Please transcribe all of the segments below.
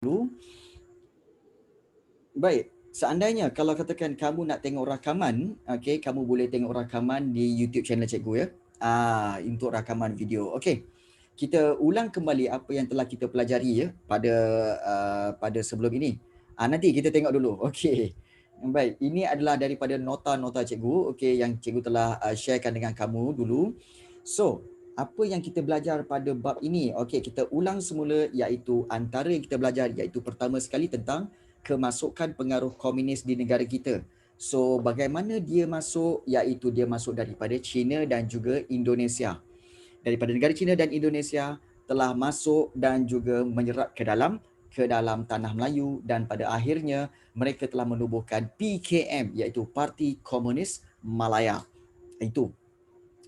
dulu. Baik, seandainya kalau katakan kamu nak tengok rakaman, okey, kamu boleh tengok rakaman di YouTube channel cikgu ya. Untuk rakaman video. Okey. Kita ulang kembali apa yang telah kita pelajari ya pada sebelum ini. Nanti kita tengok dulu. Okey. Baik, ini adalah daripada nota-nota cikgu, okey, yang cikgu telah sharekan dengan kamu dulu. So, apa yang kita belajar pada bab ini? Okey, kita ulang semula, iaitu antara yang kita belajar iaitu pertama sekali tentang kemasukan pengaruh komunis di negara kita. So, bagaimana dia masuk, iaitu dia masuk daripada China dan juga Indonesia. Daripada negara China dan Indonesia telah masuk dan juga menyerap ke dalam tanah Melayu, dan pada akhirnya mereka telah menubuhkan PKM, iaitu Parti Komunis Malaya. Itu.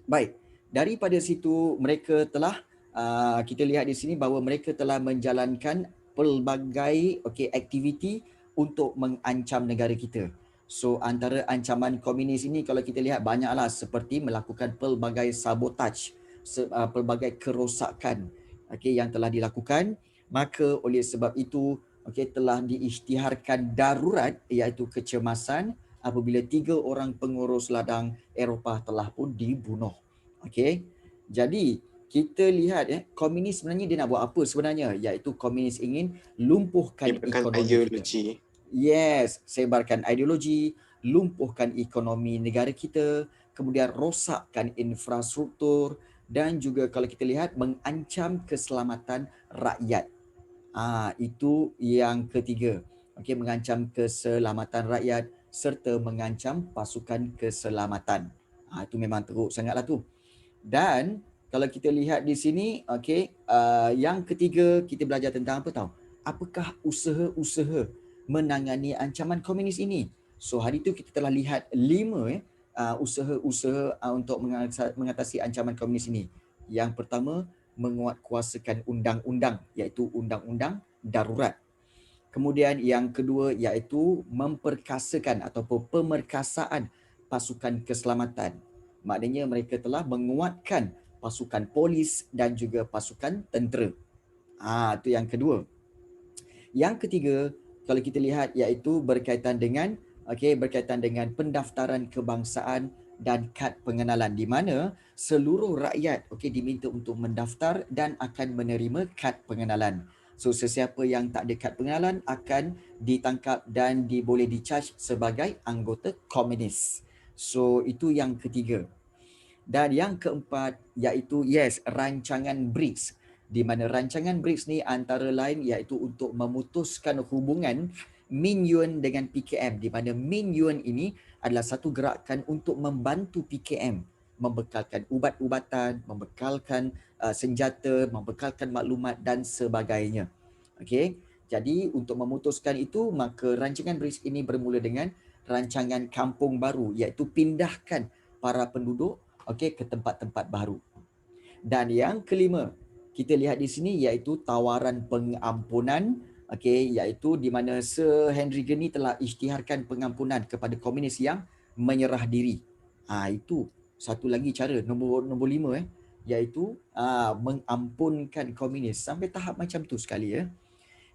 Baik, daripada situ mereka telah kita lihat di sini bahawa mereka telah menjalankan pelbagai aktiviti untuk mengancam negara kita. So antara ancaman komunis ini kalau kita lihat banyaklah, seperti melakukan pelbagai sabotaj, pelbagai kerosakan yang telah dilakukan. Maka oleh sebab itu telah diisytiharkan darurat, iaitu kecemasan apabila 3 orang pengurus ladang Eropah telah pun dibunuh. Okey. Jadi kita lihat komunis sebenarnya dia nak buat apa sebenarnya, iaitu komunis ingin lumpuhkan Menyebarkan ekonomi kita. ideologi. Yes, sebarkan ideologi, lumpuhkan ekonomi negara kita, kemudian rosakkan infrastruktur, dan juga kalau kita lihat mengancam keselamatan rakyat. Itu yang ketiga. Okey, mengancam keselamatan rakyat serta mengancam pasukan keselamatan. Itu memang teruk sangatlah tu. Dan kalau kita lihat di sini, yang ketiga kita belajar tentang apa tahu? Apakah usaha-usaha menangani ancaman komunis ini? So hari itu kita telah lihat 5 usaha-usaha untuk mengatasi ancaman komunis ini. Yang pertama, menguatkuasakan undang-undang, iaitu undang-undang darurat. Kemudian yang kedua iaitu memperkasakan ataupun pemerkasaan pasukan keselamatan. Maknanya mereka telah menguatkan pasukan polis dan juga pasukan tentera. Itu yang kedua. Yang ketiga, kalau kita lihat iaitu berkaitan dengan pendaftaran kebangsaan dan kad pengenalan, di mana seluruh rakyat diminta untuk mendaftar dan akan menerima kad pengenalan. So sesiapa yang tak ada kad pengenalan akan ditangkap dan boleh di-charge sebagai anggota komunis. So itu yang ketiga. Dan yang keempat iaitu rancangan BRICS, di mana rancangan BRICS ni antara lain iaitu untuk memutuskan hubungan Min Yuan dengan PKM, di mana Min Yuan ini adalah satu gerakan untuk membantu PKM membekalkan ubat-ubatan, membekalkan senjata, membekalkan maklumat dan sebagainya. Okey. Jadi untuk memutuskan itu, maka rancangan BRICS ini bermula dengan rancangan kampung baru, iaitu pindahkan para penduduk ke tempat-tempat baru. Dan yang kelima, kita lihat di sini iaitu tawaran pengampunan, iaitu di mana Sir Henry Gurney telah isytiharkan pengampunan kepada komunis yang menyerah diri. Itu satu lagi cara, nombor 5 iaitu mengampunkan komunis, sampai tahap macam tu sekali ya.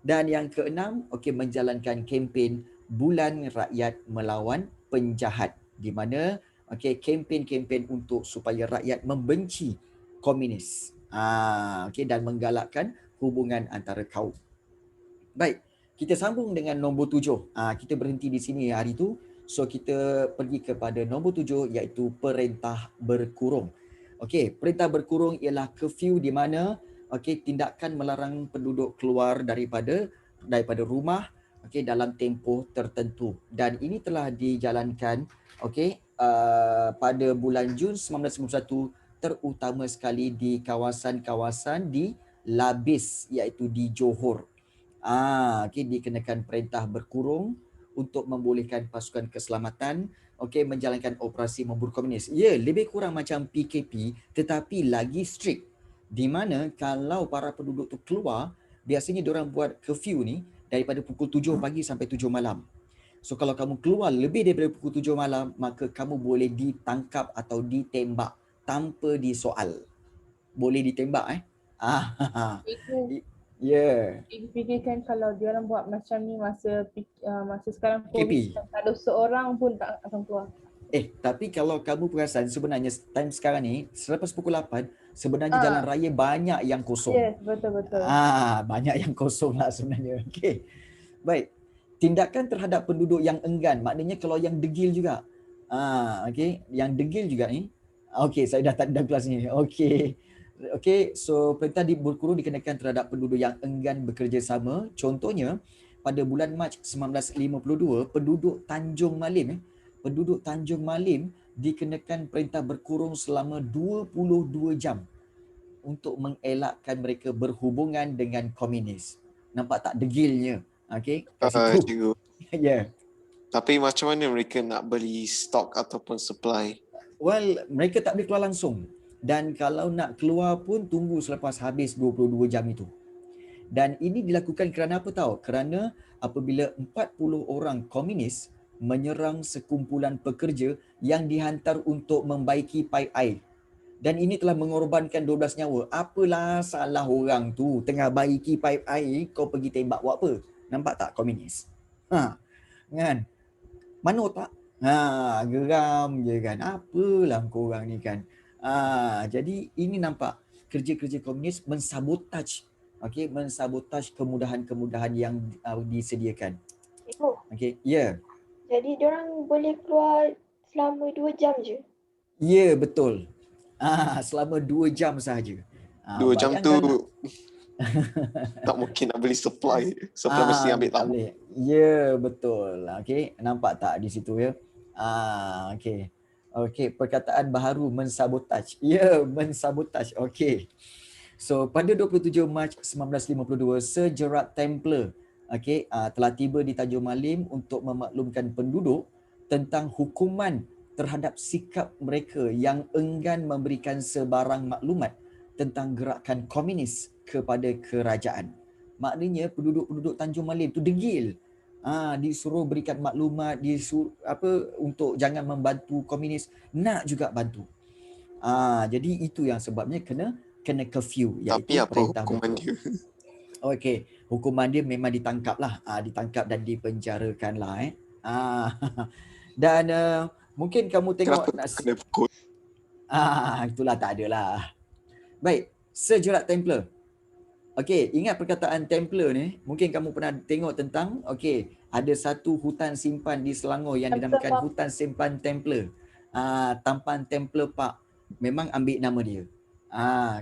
Dan yang keenam, menjalankan kempen Bulan Rakyat Melawan Penjahat, di mana kempen-kempen untuk supaya rakyat membenci komunis. Dan menggalakkan hubungan antara kaum. Baik, kita sambung dengan nombor 7. Kita berhenti di sini hari itu. So kita pergi kepada nombor 7 iaitu perintah berkurung. Perintah berkurung ialah curfew, di mana tindakan melarang penduduk keluar daripada rumah dalam tempoh tertentu. Dan ini telah dijalankan pada bulan Jun 1991, terutama sekali di kawasan-kawasan di Labis, iaitu di Johor. Dikenakan perintah berkurung untuk membolehkan pasukan keselamatan menjalankan operasi memburu komunis. Ya, lebih kurang macam PKP tetapi lagi strict, di mana kalau para penduduk tu keluar, biasanya diorang buat curfew ni daripada pukul 7 pagi sampai 7 malam. So kalau kamu keluar lebih daripada pukul 7 malam, maka kamu boleh ditangkap atau ditembak tanpa disoal. Boleh ditembak Itu. Ya. Fikirkan kalau dia orang buat macam ni masa sekarang COVID, KP. kalau seorang pun tak akan keluar. Tapi kalau kamu perasan sebenarnya time sekarang ni selepas pukul 8 sebenarnya jalan raya banyak yang kosong. Yes, betul-betul. Banyak yang kosong lah sebenarnya. Okey. Baik. Tindakan terhadap penduduk yang enggan, maknanya kalau yang degil juga. Okey, yang degil juga ni. Okey, saya dah tak dalam kelas ni. Okey. Okey, so perintah berkurung dikenakan terhadap penduduk yang enggan bekerjasama. Contohnya pada bulan Mac 1952, penduduk Tanjung Malim dikenakan perintah berkurung selama 22 jam untuk mengelakkan mereka berhubungan dengan komunis. Nampak tak degilnya? Okey, kat situ. Cikgu. Ya. Tapi macam mana mereka nak beli stok ataupun supply? Well, mereka tak boleh keluar langsung. Dan kalau nak keluar pun tunggu selepas habis 22 jam itu. Dan ini dilakukan kerana apa tahu? Kerana apabila 40 orang komunis menyerang sekumpulan pekerja yang dihantar untuk membaiki paip air. Dan ini telah mengorbankan 12 nyawa. Apalah salah orang tu tengah baiki paip air, kau pergi tembak buat apa? Nampak tak komunis? Kan? Mana otak? Geram je kan. Apalah korang ni kan. Jadi ini nampak kerja-kerja komunis mensabotaj, mensabotaj kemudahan-kemudahan yang disediakan. Okey, ya. Jadi diorang boleh keluar selama 2 jam je. Ya, betul. Selama 2 jam sahaja. 2 jam tu tak mungkin nak beli supply. Supply mesti ambil lama. Ya, betul. Okey, nampak tak di situ ya? Okey. Okey, perkataan baharu mensabotaj. Ya, mensabotaj. Okey. So, pada 27 Mac 1952, Sir Gerard Templer telah tiba di Tanjung Malim untuk memaklumkan penduduk tentang hukuman terhadap sikap mereka yang enggan memberikan sebarang maklumat tentang gerakan komunis kepada kerajaan. Maknanya penduduk-penduduk Tanjung Malim tu degil. Disuruh berikan maklumat, disuruh untuk jangan membantu komunis, nak juga bantu. Jadi itu yang sebabnya kena curfew, iaitu tapi apa perintah hukuman berkurung. dia? Okey, hukuman dia memang ditangkap lah, ditangkap dan dipenjarakan lah. Dan mungkin kamu tengok Kenapa kena pukul? itulah tak adalah. Baik, Sir Gerard Templer. Okey, ingat perkataan Templer ni, mungkin kamu pernah tengok tentang, ada satu hutan simpan di Selangor yang dinamakan Hutan Simpan Templer. Tampan Templer Park. Memang ambil nama dia.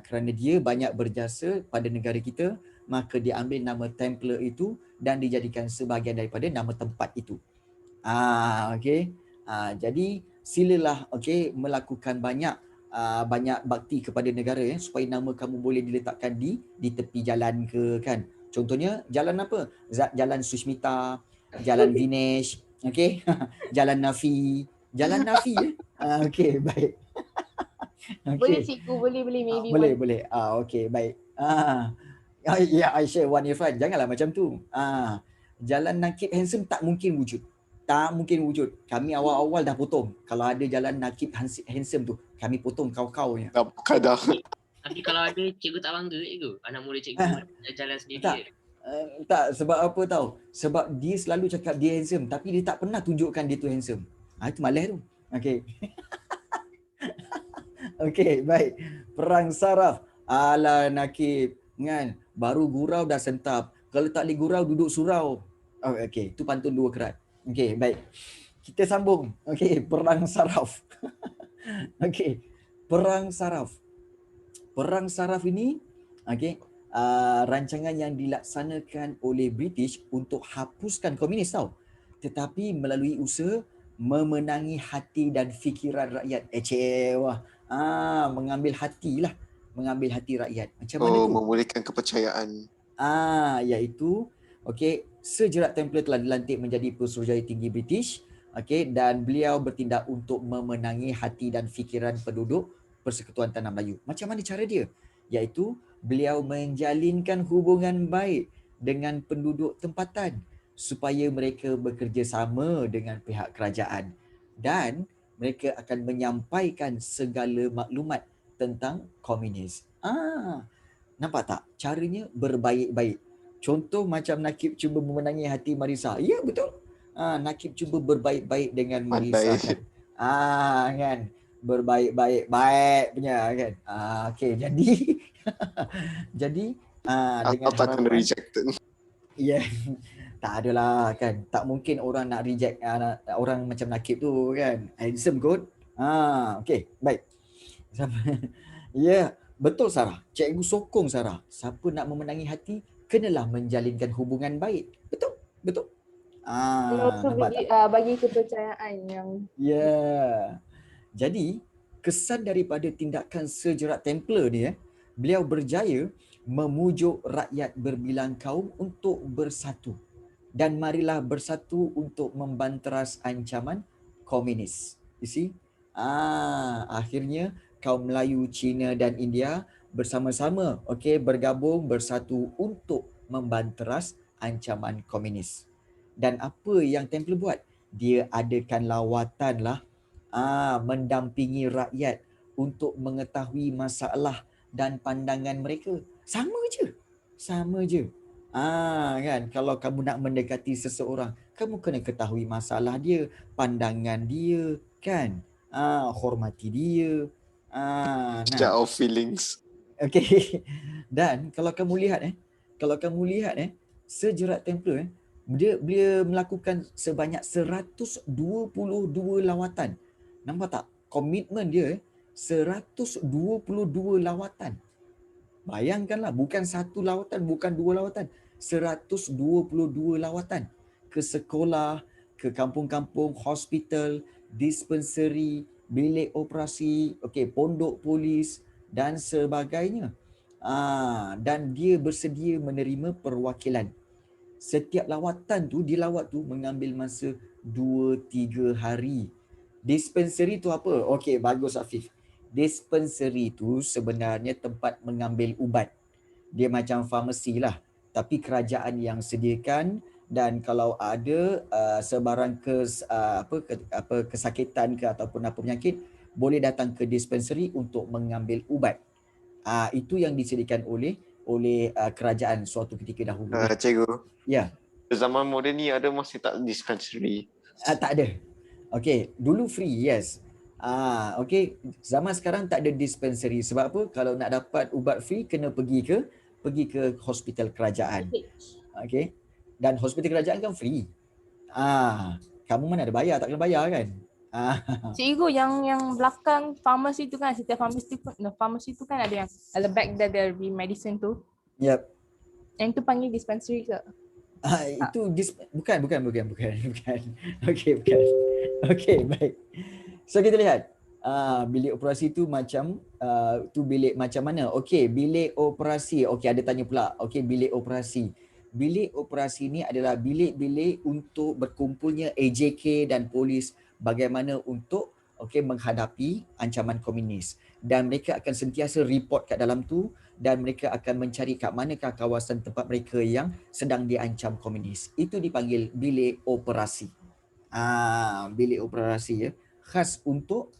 Kerana dia banyak berjasa pada negara kita, maka dia ambil nama Templer itu dan dijadikan sebahagian daripada nama tempat itu. Okey. Jadi silalah melakukan banyak bakti kepada negara supaya nama kamu boleh diletakkan di tepi jalan ke kan. Contohnya jalan apa? Jalan Susmita, Jalan Vinesh, Jalan Nafi, Jalan Nafi okey, baik. Boleh cikgu, boleh maybe. Boleh. Okey, baik. Ya, I share one Irfan. Janganlah macam tu. Jalan Nakib Handsome tak mungkin wujud. Tak mungkin wujud. Kami awal-awal dah potong. Kalau ada jalan Nakib Handsome tu, kami potong kau-kau-nya. Dah kadar. Tapi kalau ada, cikgu tak bangga cikgu. Anak murid cikgu jalan sendiri. Tak, sebab apa tahu? Sebab dia selalu cakap dia handsome, tapi dia tak pernah tunjukkan dia tu handsome. Itu malas tu. Okey. Okey, baik. Perang saraf. Alah Nakib. Kan? Baru gurau dah sentap. Kalau tak boleh gurau, duduk surau. Okey, itu pantun dua kerat. Okey, baik. Kita sambung. Okey, perang saraf. Okey, perang saraf. Perang saraf ini, rancangan yang dilaksanakan oleh British untuk hapuskan komunis tau. Tetapi melalui usaha memenangi hati dan fikiran rakyat. Mengambil hati rakyat. Macam mana tu? Memulihkan kepercayaan. Iaitu Sir Gerard Templer telah dilantik menjadi Pesuruhjaya Tinggi British, dan beliau bertindak untuk memenangi hati dan fikiran penduduk Persekutuan Tanah Melayu. Macam mana cara dia? Iaitu beliau menjalinkan hubungan baik dengan penduduk tempatan supaya mereka bekerjasama dengan pihak kerajaan dan mereka akan menyampaikan segala maklumat tentang komunis. Nampak tak? Caranya berbaik-baik. Contoh macam Nakib cuba memenangi hati Marisa. Ya, betul. Nakib cuba berbaik-baik dengan Marisa kan. Kan. Berbaik-baik. Baik punya kan. Okey, jadi jadi dengan Atau takkan harapan rejected. ya tak adalah kan. Tak mungkin orang nak reject orang macam Nakib tu kan. Handsome kot. Okey, baik. Ya, betul Sarah. Cikgu sokong Sarah. Siapa nak memenangi hati, kenalah menjalinkan hubungan baik. Betul? Betul? And also Nampak tak? bagi kepercayaan yang Ya. Jadi, kesan daripada tindakan Sir Gerard Templar ni, beliau berjaya memujuk rakyat berbilang kaum untuk bersatu. Dan marilah bersatu untuk membanteras ancaman komunis. You see? Akhirnya kaum Melayu, Cina dan India bersama-sama bergabung bersatu untuk membanteras ancaman komunis. Dan apa yang Templar buat? Dia adakan lawatan lah mendampingi rakyat untuk mengetahui masalah dan pandangan mereka. Sama je. Kan kalau kamu nak mendekati seseorang, kamu kena ketahui masalah dia, pandangan dia kan. Hormati dia. Sejak our feelings. Okey. Dan kalau kamu lihat Sir Gerard Templar dia melakukan sebanyak 122 lawatan. Nampak tak? Komitmen dia 122 lawatan. Bayangkanlah, bukan satu lawatan, bukan dua lawatan. 122 lawatan. Ke sekolah, ke kampung-kampung, hospital, dispensary, bilik operasi, pondok polis dan sebagainya. Dan dia bersedia menerima perwakilan. Setiap lawatan tu, dilawat tu mengambil masa 2-3 hari. Dispensary tu apa? Okey, bagus Afif. Dispensary tu sebenarnya tempat mengambil ubat. Dia macam farmasi lah. Tapi kerajaan yang sediakan, dan kalau ada sebarang kesakitan ke ataupun apa penyakit, boleh datang ke dispensary untuk mengambil ubat. Itu yang disediakan oleh kerajaan suatu ketika dahulu. Cikgu. Ya. Zaman moden ni ada masih tak dispensary? Tak ada. Okey, dulu free, yes. Zaman sekarang tak ada dispensary. Sebab apa? Kalau nak dapat ubat free, kena pergi ke hospital kerajaan. Okey. Dan hospital kerajaan kan free. Kamu mana ada bayar, tak kena bayar kan? Cikgu yang belakang farmasi tu kan, setiap farmasi tu kan ada yang at the back there be medicine tu. Yep. Yang tu panggil dispensary ke? Itu bukan. Okey, bukan. Okey, baik. So kita lihat. Bilik operasi tu macam tu bilik macam mana? Okey, bilik operasi. Okey, ada tanya pula. Okey, bilik operasi. Bilik operasi ni adalah bilik-bilik untuk berkumpulnya AJK dan polis bagaimana untuk menghadapi ancaman komunis. Dan mereka akan sentiasa report kat dalam tu dan mereka akan mencari kat manakah kawasan tempat mereka yang sedang diancam komunis. Itu dipanggil bilik operasi. Bilik operasi ya, khas untuk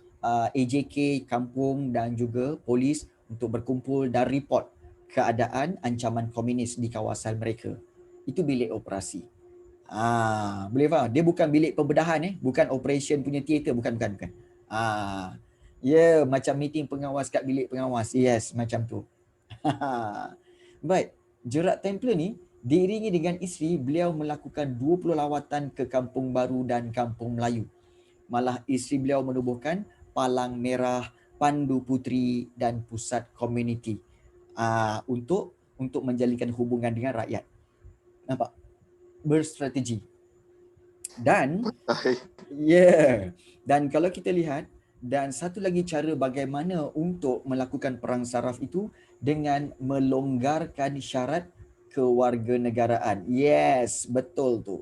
AJK kampung dan juga polis untuk berkumpul dan report keadaan ancaman komunis di kawasan mereka. Itu bilik operasi. Boleh faham? Dia bukan bilik pembedahan bukan operation punya teater, bukan. Macam meeting pengawas kat bilik pengawas. Yes, macam tu. Baik, Gerard Templar ni diiringi dengan isteri, beliau melakukan 20 lawatan ke Kampung Baru dan Kampung Melayu. Malah isteri beliau menubuhkan Palang Merah, Pandu Putri dan Pusat Komuniti untuk menjalinkan hubungan dengan rakyat. Nampak? Berstrategi. Dan dan kalau kita lihat, dan satu lagi cara bagaimana untuk melakukan perang saraf itu dengan melonggarkan syarat kewarganegaraan. Yes, betul tu.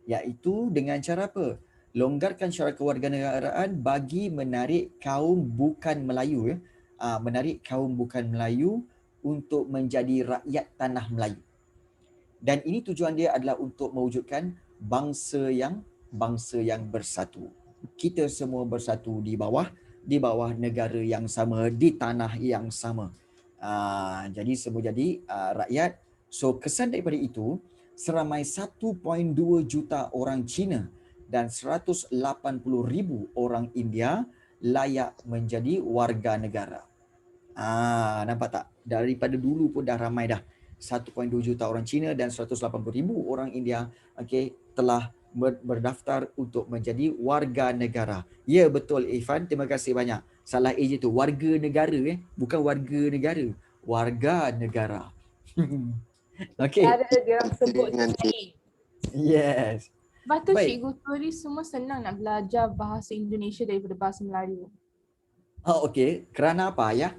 Iaitu dengan cara apa? Longgarkan syarat kewarganegaraan bagi menarik kaum bukan Melayu menarik kaum bukan Melayu untuk menjadi rakyat tanah Melayu. Dan ini tujuan dia adalah untuk mewujudkan bangsa yang bersatu. Kita semua bersatu di bawah negara yang sama, di tanah yang sama. Jadi semua jadi rakyat. So kesan daripada itu, seramai 1.2 juta orang Cina dan 180,000 orang India layak menjadi warga negara. Nampak tak? Daripada dulu pun dah ramai dah. 1.2 juta orang Cina dan 180,000 orang India telah berdaftar untuk menjadi warga negara. Ya, betul Irfan, terima kasih banyak. Salah A je tu, warga negara bukan warga negara. Warga negara. Okey. Cara dia orang sebut Dengan sekali. Yes. Lepas tu Baik. cikgu turis semua senang nak belajar bahasa Indonesia daripada bahasa Melayu. Okey. Kerana apa ya?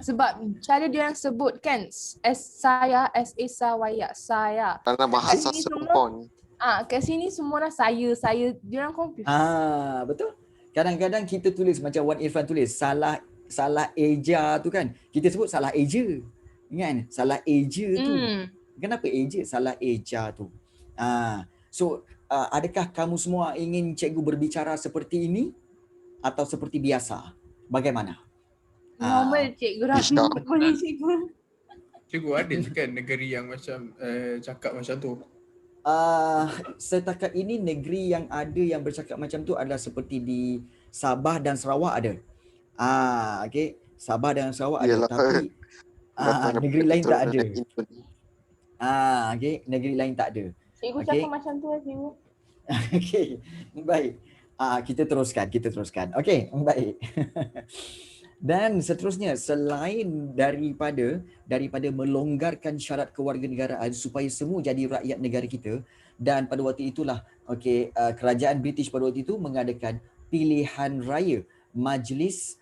Sebab cara dia orang sebut kan, saya, saya. Karena bahasa Kat sini semua, serupa ni. kat sini semua dah saya. Dia orang confused. Betul. Kadang-kadang kita tulis macam Wan Irfan tulis salah eja tu kan. Kita sebut salah eja. Kan? Salah eja tu. Kenapa eja? Salah eja tu. So adakah kamu semua ingin cikgu berbicara seperti ini atau seperti biasa? Bagaimana? Normal cikgu Rafi. Boleh cikgu. Cikgu ada je kan negeri yang macam cakap macam tu? Setakat ini negeri yang ada yang bercakap macam tu adalah seperti di Sabah dan Sarawak ada. Okey, Sabah dan Sarawak Yalah, ada, tapi negeri lain tak ada. Okey, negeri lain tak ada. Cikgu Okey. cakap macam tu lah cikgu. Okey, baik. Kita teruskan. Okey, baik. Dan seterusnya, selain daripada melonggarkan syarat kewarganegaraan supaya semua jadi rakyat negara kita, dan pada waktu itulah kerajaan British pada waktu itu mengadakan pilihan raya Majlis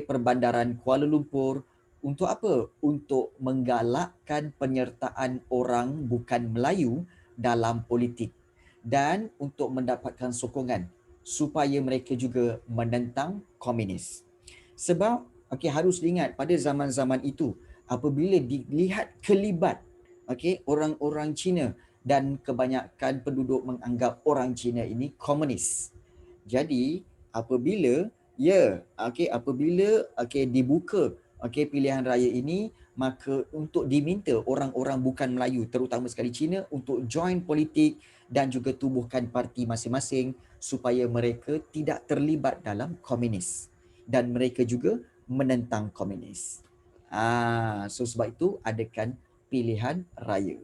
Perbandaran Kuala Lumpur. Untuk apa? Untuk menggalakkan penyertaan orang bukan Melayu dalam politik dan untuk mendapatkan sokongan supaya mereka juga menentang komunis. Sebab harus diingat pada zaman-zaman itu apabila dilihat kelibat orang-orang Cina dan kebanyakan penduduk menganggap orang Cina ini komunis. Jadi apabila dibuka pilihan raya ini, maka untuk diminta orang-orang bukan Melayu terutama sekali Cina untuk join politik dan juga tubuhkan parti masing-masing supaya mereka tidak terlibat dalam komunis dan mereka juga menentang komunis. So sebab itu adakan pilihan raya.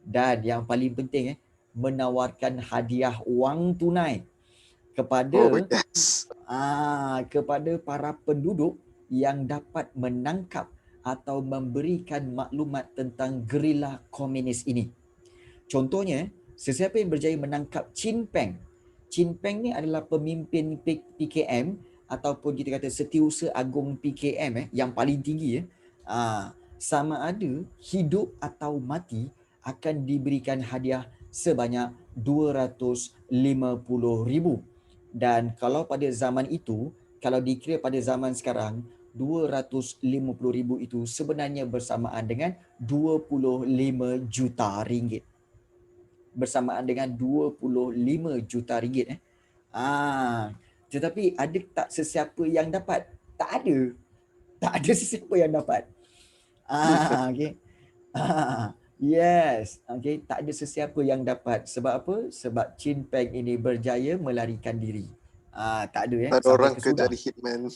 Dan yang paling penting menawarkan hadiah wang tunai kepada kepada para penduduk yang dapat menangkap atau memberikan maklumat tentang gerila komunis ini. Contohnya, sesiapa yang berjaya menangkap Chin Peng. Chin Peng ni adalah pemimpin PKM ataupun kita kata Setiausaha Agung PKM yang paling tinggi sama ada hidup atau mati akan diberikan hadiah sebanyak 250,000. Dan kalau pada zaman itu, kalau dikira pada zaman sekarang, 250,000 itu sebenarnya bersamaan dengan 25 juta ringgit. Bersamaan dengan 25 juta ringgit. Tetapi ada tak sesiapa yang dapat? Tak ada. Tak ada sesiapa yang dapat. Yes. Tak ada sesiapa yang dapat. Sebab apa? Sebab Chin Peng ini berjaya melarikan diri. Tak ada Ada orang ke jadi hitman.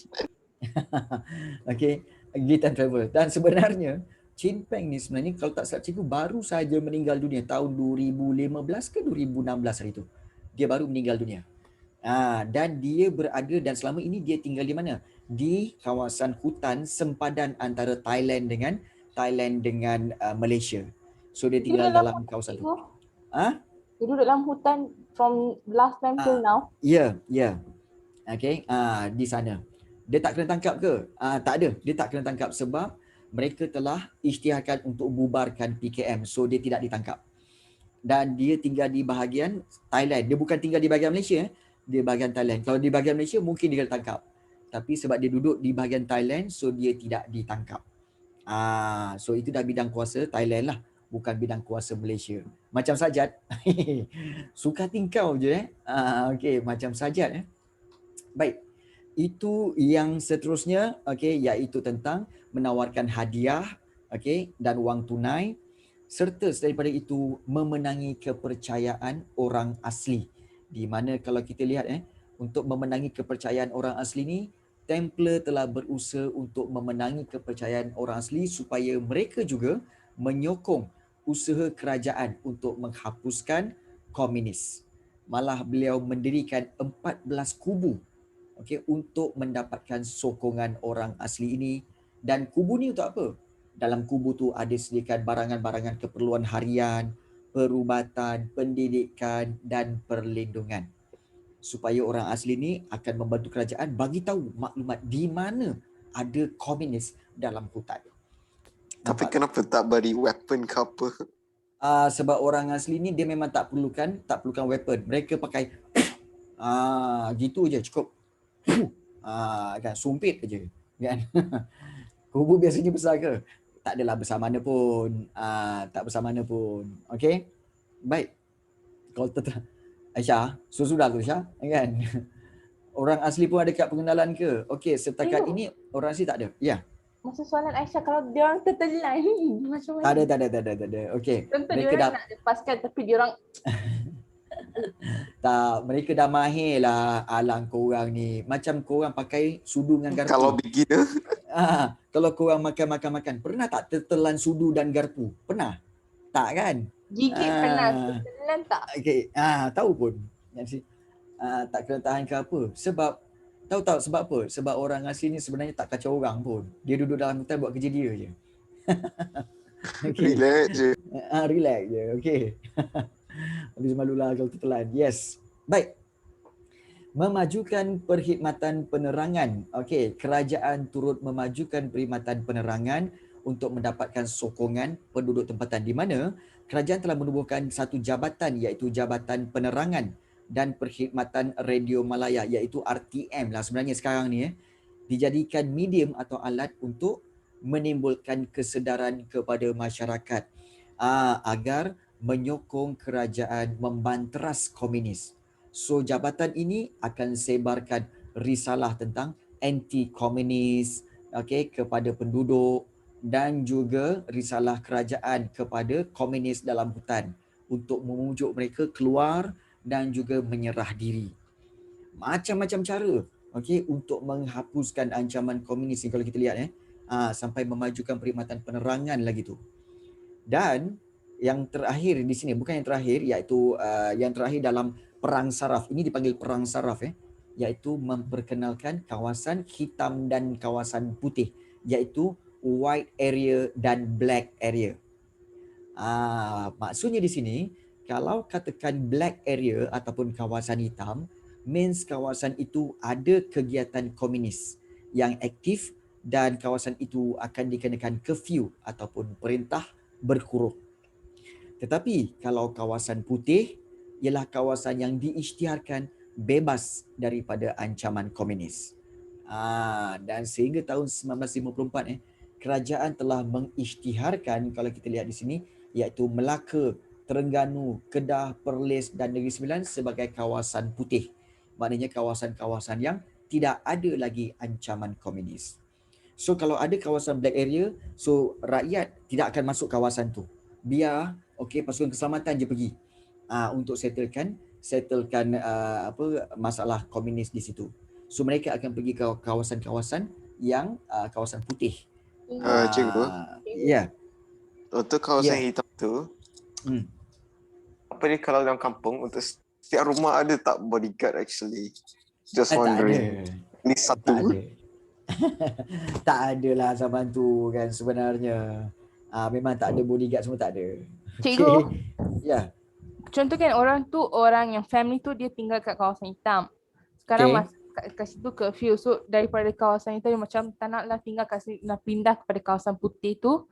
Gitan travel. Dan sebenarnya Chin Peng ni sebenarnya kalau tak silap cikgu baru saja meninggal dunia tahun 2015 ke 2016 hari itu. Dia baru meninggal dunia. Dan dia berada dan selama ini dia tinggal di mana? Di kawasan hutan sempadan antara Thailand dengan Malaysia. So dia tinggal dalam kawasan tu. Dia duduk dalam hutan from last time till now. Ya. Di sana. Dia tak kena tangkap ke? Tak ada. Dia tak kena tangkap sebab mereka telah isytiharkan untuk bubarkan PKM. So dia tidak ditangkap. Dan dia tinggal di bahagian Thailand. Dia bukan tinggal di bahagian Malaysia. Dia bahagian Thailand. Kalau di bahagian Malaysia mungkin dia ditangkap. Tapi sebab dia duduk di bahagian Thailand, so dia tidak ditangkap. So itu dah bidang kuasa Thailand lah. Bukan bidang kuasa Malaysia. Macam Sajad. Suka tingkau je. Macam Sajad. Baik. Itu yang seterusnya, iaitu tentang menawarkan hadiah, okey, dan wang tunai, serta daripada itu memenangi kepercayaan orang asli. Di mana kalau kita lihat untuk memenangi kepercayaan orang asli ni, Templar telah berusaha untuk memenangi kepercayaan orang asli supaya mereka juga menyokong usaha kerajaan untuk menghapuskan komunis. Malah beliau mendirikan 14 kubu, okey, untuk mendapatkan sokongan orang asli ini. Dan kubu ni untuk apa? Dalam kubu tu ada sediakan barangan-barangan keperluan harian, perubatan, pendidikan dan perlindungan. Supaya orang asli ni akan membantu kerajaan bagi tahu maklumat di mana ada komunis dalam hutan. Tapi Nampak? kenapa tak beri weapon ke apa? Sebab orang asli ni dia memang tak perlukan weapon. Mereka pakai gitu je cukup. Kan sumpit aje kan. Kubu biasanya besar ke? Tak adalah besar mana pun. Tak besar mana pun. Okey. Baik. Kalau Aisyah, sudah tu Aisyah kan. Orang asli pun ada kad pengenalan ke? Okey, setakat Tengok. ini orang asli tak ada. Ya. Masa soalan Aisyah kalau dia orang tertelan macam mana? Tak ada. Okey. Contoh dia Mereka orang nak lepaskan tapi dia orang mereka dah mahir lah alang korang ni. Macam korang pakai sudu dengan garpu. Kalau beginner, Kalau korang makan. Pernah tak tertelan sudu dan garpu? Pernah? Tak kan? gigit pernah, tertelan tak? Okey. Tahu pun. Tak kena tahan ke apa. Sebab tahu sebab apa? Sebab orang asli ni sebenarnya tak kacau orang pun. Dia duduk dalam hutan buat kerja dia je. Okey. relax je. Relax je. Okey. Habis malulah kalau tertelan. Yes. Baik. Memajukan perkhidmatan penerangan. Okey, kerajaan turut memajukan perkhidmatan penerangan untuk mendapatkan sokongan penduduk tempatan, di mana kerajaan telah menubuhkan satu jabatan iaitu Jabatan Penerangan dan Perkhidmatan Radio Malaya iaitu RTM lah sebenarnya sekarang ni dijadikan medium atau alat untuk menimbulkan kesedaran kepada masyarakat agar menyokong kerajaan membanteras komunis. So jabatan ini akan sebarkan risalah tentang anti-komunis kepada penduduk dan juga risalah kerajaan kepada komunis dalam hutan untuk memujuk mereka keluar dan juga menyerah diri. Macam-macam cara untuk menghapuskan ancaman komunis ni kalau kita lihat sampai memajukan perkhidmatan penerangan lagi tu. Dan yang terakhir di sini, bukan yang terakhir, iaitu yang terakhir dalam perang saraf. Ini dipanggil perang saraf iaitu memperkenalkan kawasan hitam dan kawasan putih, iaitu white area dan black area. Maksudnya di sini, kalau katakan black area ataupun kawasan hitam, means kawasan itu ada kegiatan komunis yang aktif dan kawasan itu akan dikenakan curfew ataupun perintah berhuruf. Tetapi kalau kawasan putih ialah kawasan yang diisytiharkan bebas daripada ancaman komunis. Dan sehingga tahun 1954 kerajaan telah mengisytiharkan, kalau kita lihat di sini, iaitu Melaka, Terengganu, Kedah, Perlis dan Negeri Sembilan sebagai kawasan putih. Maknanya kawasan-kawasan yang tidak ada lagi ancaman komunis. So kalau ada kawasan black area, so rakyat tidak akan masuk kawasan tu. Biar pasukan keselamatan je pergi untuk settlekan masalah komunis di situ. So mereka akan pergi ke kawasan-kawasan yang kawasan putih. Cikgu, Ya. untuk kawasan hitam tu, apa dia kalau dalam kampung, untuk setiap rumah ada tak bodyguard actually? Just wondering. Ni satu. Tak ada. Tak ada lah zaman tu kan sebenarnya. Memang tak ada bodyguard, semua tak ada. Cikgu, Ya. contoh kan orang tu, orang yang family tu dia tinggal kat kawasan hitam. Sekarang kat situ curfew. So daripada kawasan hitam dia macam tak nak lah tinggal kat situ, nak pindah kepada kawasan putih tu.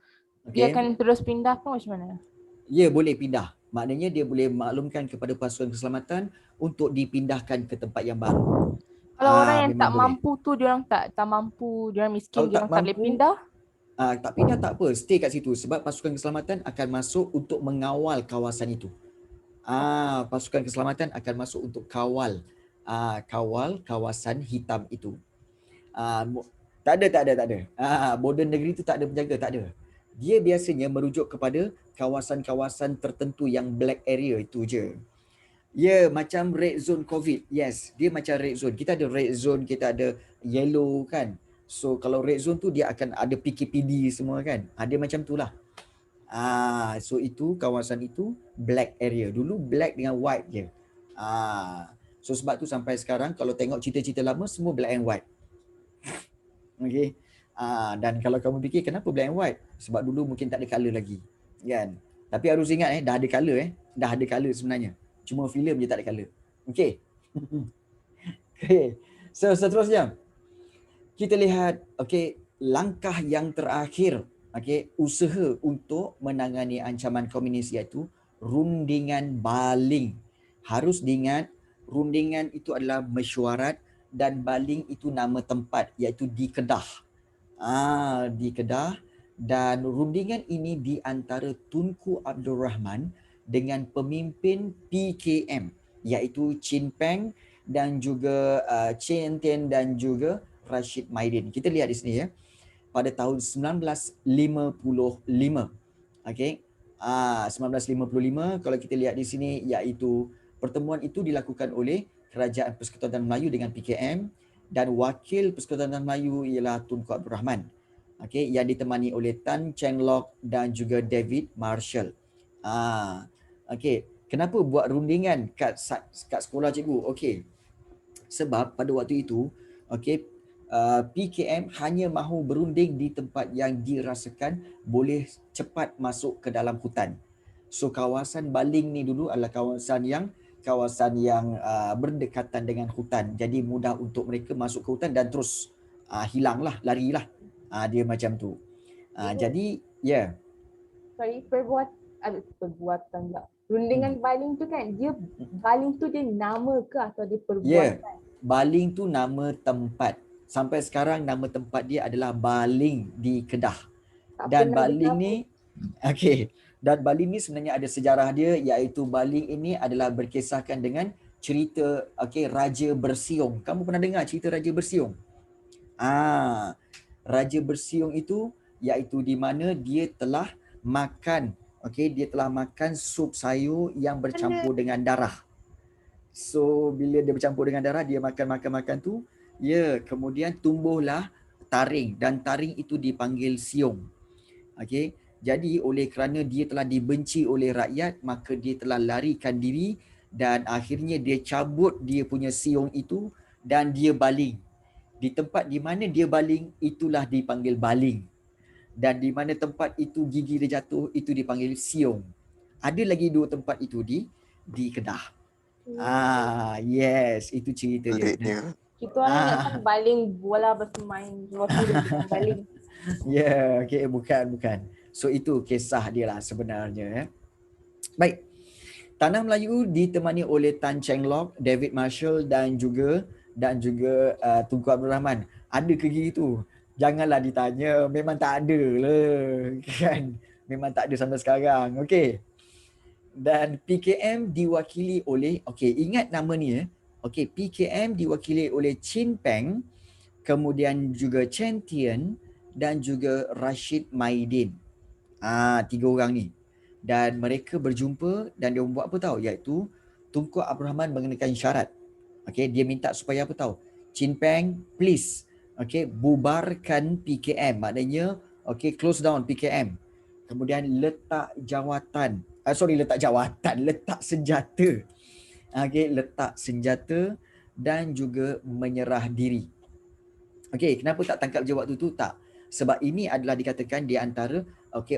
Dia akan terus pindah ke macam mana? Ya, boleh pindah. Maknanya dia boleh maklumkan kepada pasukan keselamatan untuk dipindahkan ke tempat yang baru. Kalau orang yang memang tak boleh. mampu tu, dia orang tak mampu, dia orang miskin, Kalau dia tak orang tak boleh mampu, pindah. Tak pindah tak apa, stay kat situ sebab pasukan keselamatan akan masuk untuk mengawal kawasan itu. Pasukan keselamatan akan masuk untuk kawal kawasan hitam itu. Tak ada. Border negeri tu tak ada penjaga, tak ada. Dia biasanya merujuk kepada kawasan-kawasan tertentu yang black area itu je. Ya, macam red zone COVID. Yes, dia macam red zone. Kita ada red zone, kita ada yellow kan. So kalau red zone tu dia akan ada PKPD semua kan. Dia macam tu lah. So itu kawasan itu black area. Dulu black dengan white je. So sebab tu sampai sekarang kalau tengok cerita-cerita lama semua black and white. Okay. Dan kalau kamu fikir kenapa black and white? Sebab dulu mungkin tak ada colour lagi. Kan? Tapi harus ingat dah ada colour Dah ada colour sebenarnya. Cuma filem je tak ada colour. Okay. Okay. So seterusnya. Kita lihat langkah yang terakhir usaha untuk menangani ancaman komunis iaitu rundingan baling. Harus diingat rundingan itu adalah mesyuarat dan baling itu nama tempat iaitu di Kedah. Di Kedah dan rundingan ini di antara Tunku Abdul Rahman dengan pemimpin PKM iaitu Chin Peng dan juga Chen Tian dan juga Rashid Maidin. Kita lihat di sini pada tahun 1955. 1955 kalau kita lihat di sini iaitu pertemuan itu dilakukan oleh Kerajaan Persekutuan Melayu dengan PKM dan wakil Persekutuan Melayu ialah Tunku Abdul Rahman. Yang ditemani oleh Tan Cheng Lock dan juga David Marshall. Kenapa buat rundingan kat sekolah cikgu? Sebab pada waktu itu PKM hanya mahu berunding di tempat yang dirasakan boleh cepat masuk ke dalam hutan. So kawasan Baling ni dulu adalah kawasan yang berdekatan dengan hutan. Jadi mudah untuk mereka masuk ke hutan dan terus hilanglah, larilah. Dia macam tu. Jadi Sorry, perbuatan pula. Rundingan baling tu kan, dia baling tu dia nama ke atau dia perbuatan? Baling tu nama tempat. Sampai sekarang nama tempat dia adalah Baling di Kedah. Dan Baling ni dan Baling ni sebenarnya ada sejarah dia iaitu Baling ini adalah berkisahkan dengan cerita Raja Bersiung. Kamu pernah dengar cerita Raja Bersiung? Raja Bersiung itu iaitu di mana dia telah makan sup sayur yang bercampur dengan darah. So bila dia bercampur dengan darah, dia makan tu, kemudian tumbuhlah taring dan taring itu dipanggil siung. Jadi oleh kerana dia telah dibenci oleh rakyat, maka dia telah larikan diri dan akhirnya dia cabut dia punya siung itu dan dia baling. Di tempat di mana dia baling itulah dipanggil baling. Dan di mana tempat itu gigi dia jatuh itu dipanggil siung. Ada lagi 2 tempat itu di Kedah. Yes, itu cerita dia. Kita orang ingatkan baling bola bermain roti dengan baling. Bukan. So itu kisah dia lah sebenarnya. Baik. Tanah Melayu ditemani oleh Tan Cheng Lock, David Marshall dan juga Tunku Abdul Rahman. Ada ke gitu? Janganlah ditanya, memang tak ada lah kan. Memang tak ada sampai sekarang. Dan PKM diwakili oleh ingat nama ni PKM diwakili oleh Chin Peng, kemudian juga Chen Tian dan juga Rashid Maidin. 3 orang ni. Dan mereka berjumpa dan dia buat apa tahu? Iaitu Tunku Abdul Rahman mengenakan syarat. Dia minta supaya apa tahu? Chin Peng, please bubarkan PKM. Maknanya close down PKM. Kemudian letak senjata. Letak senjata dan juga menyerah diri. Kenapa tak tangkap je waktu tu? Tak. Sebab ini adalah dikatakan di antara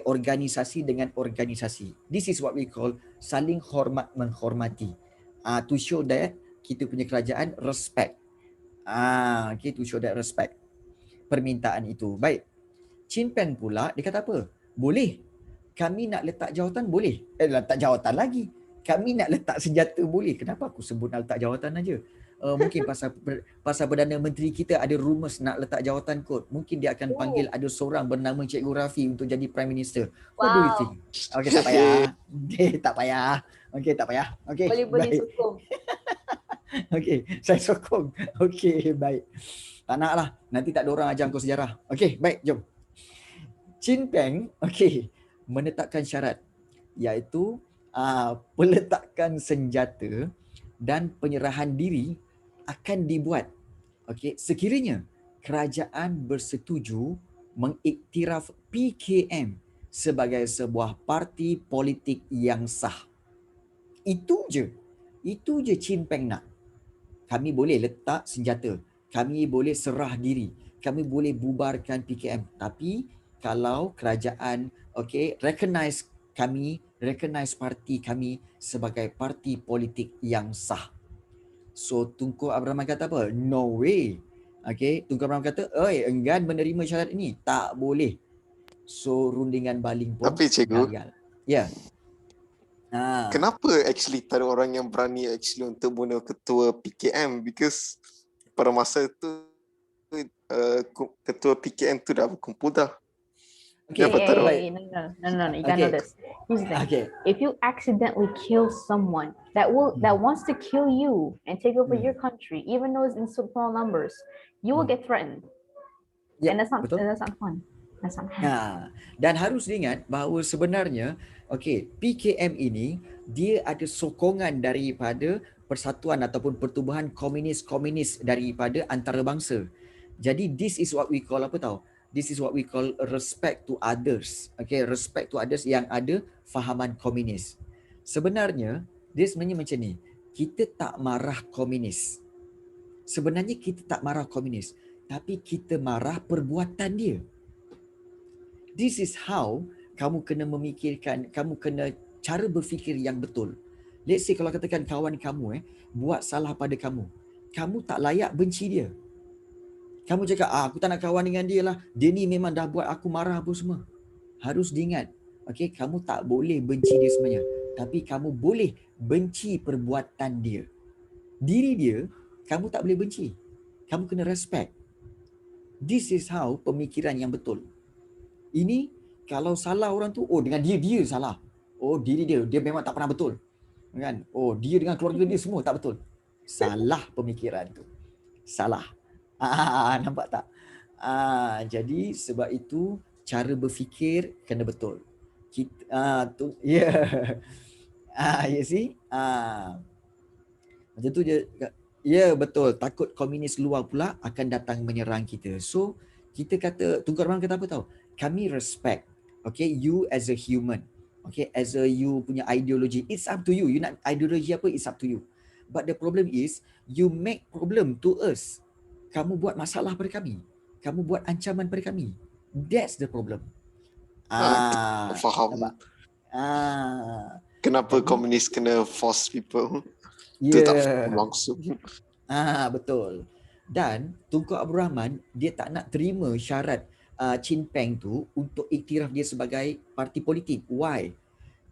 organisasi dengan organisasi. This is what we call saling hormat menghormati. To show that kita punya kerajaan respect. To show that respect. Permintaan itu. Baik. Chin Peng pula dia kata apa? Boleh. Kami nak letak jawatan boleh. Letak jawatan lagi. Kami nak letak senjata boleh. Kenapa aku sebut nak letak jawatan aja? Mungkin pasal Perdana Menteri kita ada rumours nak letak jawatan kot. Mungkin dia akan panggil ada seorang bernama Cikgu Rafi untuk jadi Prime Minister. What do you think? Tak payah. Tak payah. Boleh sokong. Saya sokong. Baik. Tak nak lah. Nanti tak ada orang ajar kau sejarah. Okey, baik, jom. Chin Peng, okey, menetapkan syarat iaitu peletakan senjata dan penyerahan diri akan dibuat. Okey, sekiranya kerajaan bersetuju mengiktiraf PKM sebagai sebuah parti politik yang sah. Itu je. Itu je Chin Peng nak. Kami boleh letak senjata. Kami boleh serah diri. Kami boleh bubarkan PKM. Tapi kalau kerajaan recognize kami, recognize parti kami sebagai parti politik yang sah. So Tunku Abdul Rahman kata apa? No way. Tunku Abdul Rahman kata, enggan menerima syarat ini. Tak boleh. So rundingan baling pun Tapi cikgu, gagal. Ya. Kenapa actually tak ada orang yang berani actually untuk bunuh ketua PKM? Because pada masa itu ketua PKM tu dah berkumpul dah. No, you gotta know this. Here's the thing. If you accidentally kill someone that wants to kill you and take over your country, even though it's in small numbers, you will get threatened. And that's not fun. That's not fun. Dan harus diingat bahawa sebenarnya PKM ini dia ada sokongan daripada persatuan ataupun pertubuhan komunis-komunis daripada antarabangsa. Jadi this is what we call apa tahu? This is what we call respect to others. Respect to others yang ada fahaman komunis. Sebenarnya dia sebenarnya macam ni. Kita tak marah komunis. Sebenarnya kita tak marah komunis, tapi kita marah perbuatan dia. This is how kamu kena memikirkan, kamu kena cara berfikir yang betul. Let's say kalau katakan kawan kamu buat salah pada kamu, kamu tak layak benci dia. Kamu cakap, aku tak nak kawan dengan dia lah. Dia ni memang dah buat aku marah apa semua. Harus diingat, kamu tak boleh benci dia sebenarnya. Tapi kamu boleh benci perbuatan dia. Diri dia, kamu tak boleh benci. Kamu kena respect. This is how pemikiran yang betul. Ini kalau salah orang tu, dengan dia salah. Diri dia memang tak pernah betul. Kan? Dia dengan keluarga dia semua tak betul. Salah pemikiran tu. Salah. Nampak tak? Jadi sebab itu cara berfikir kena betul. Kita you see? Macam tu je. Ya, betul. Takut komunis luar pula akan datang menyerang kita. So, kita kata, Tunku Abdul Rahman kata apa tahu? Kami respect, you as a human. As a you punya ideology. It's up to you. You nak ideologi apa, it's up to you. But the problem is, you make problem to us. Kamu buat masalah pada kami. Kamu buat ancaman pada kami. That's the problem. Faham. Kenapa komunis kena force people? Itu tak langsung. Betul. Dan Tunku Abdul Rahman, dia tak nak terima syarat Chin Peng tu untuk iktiraf dia sebagai parti politik. Why?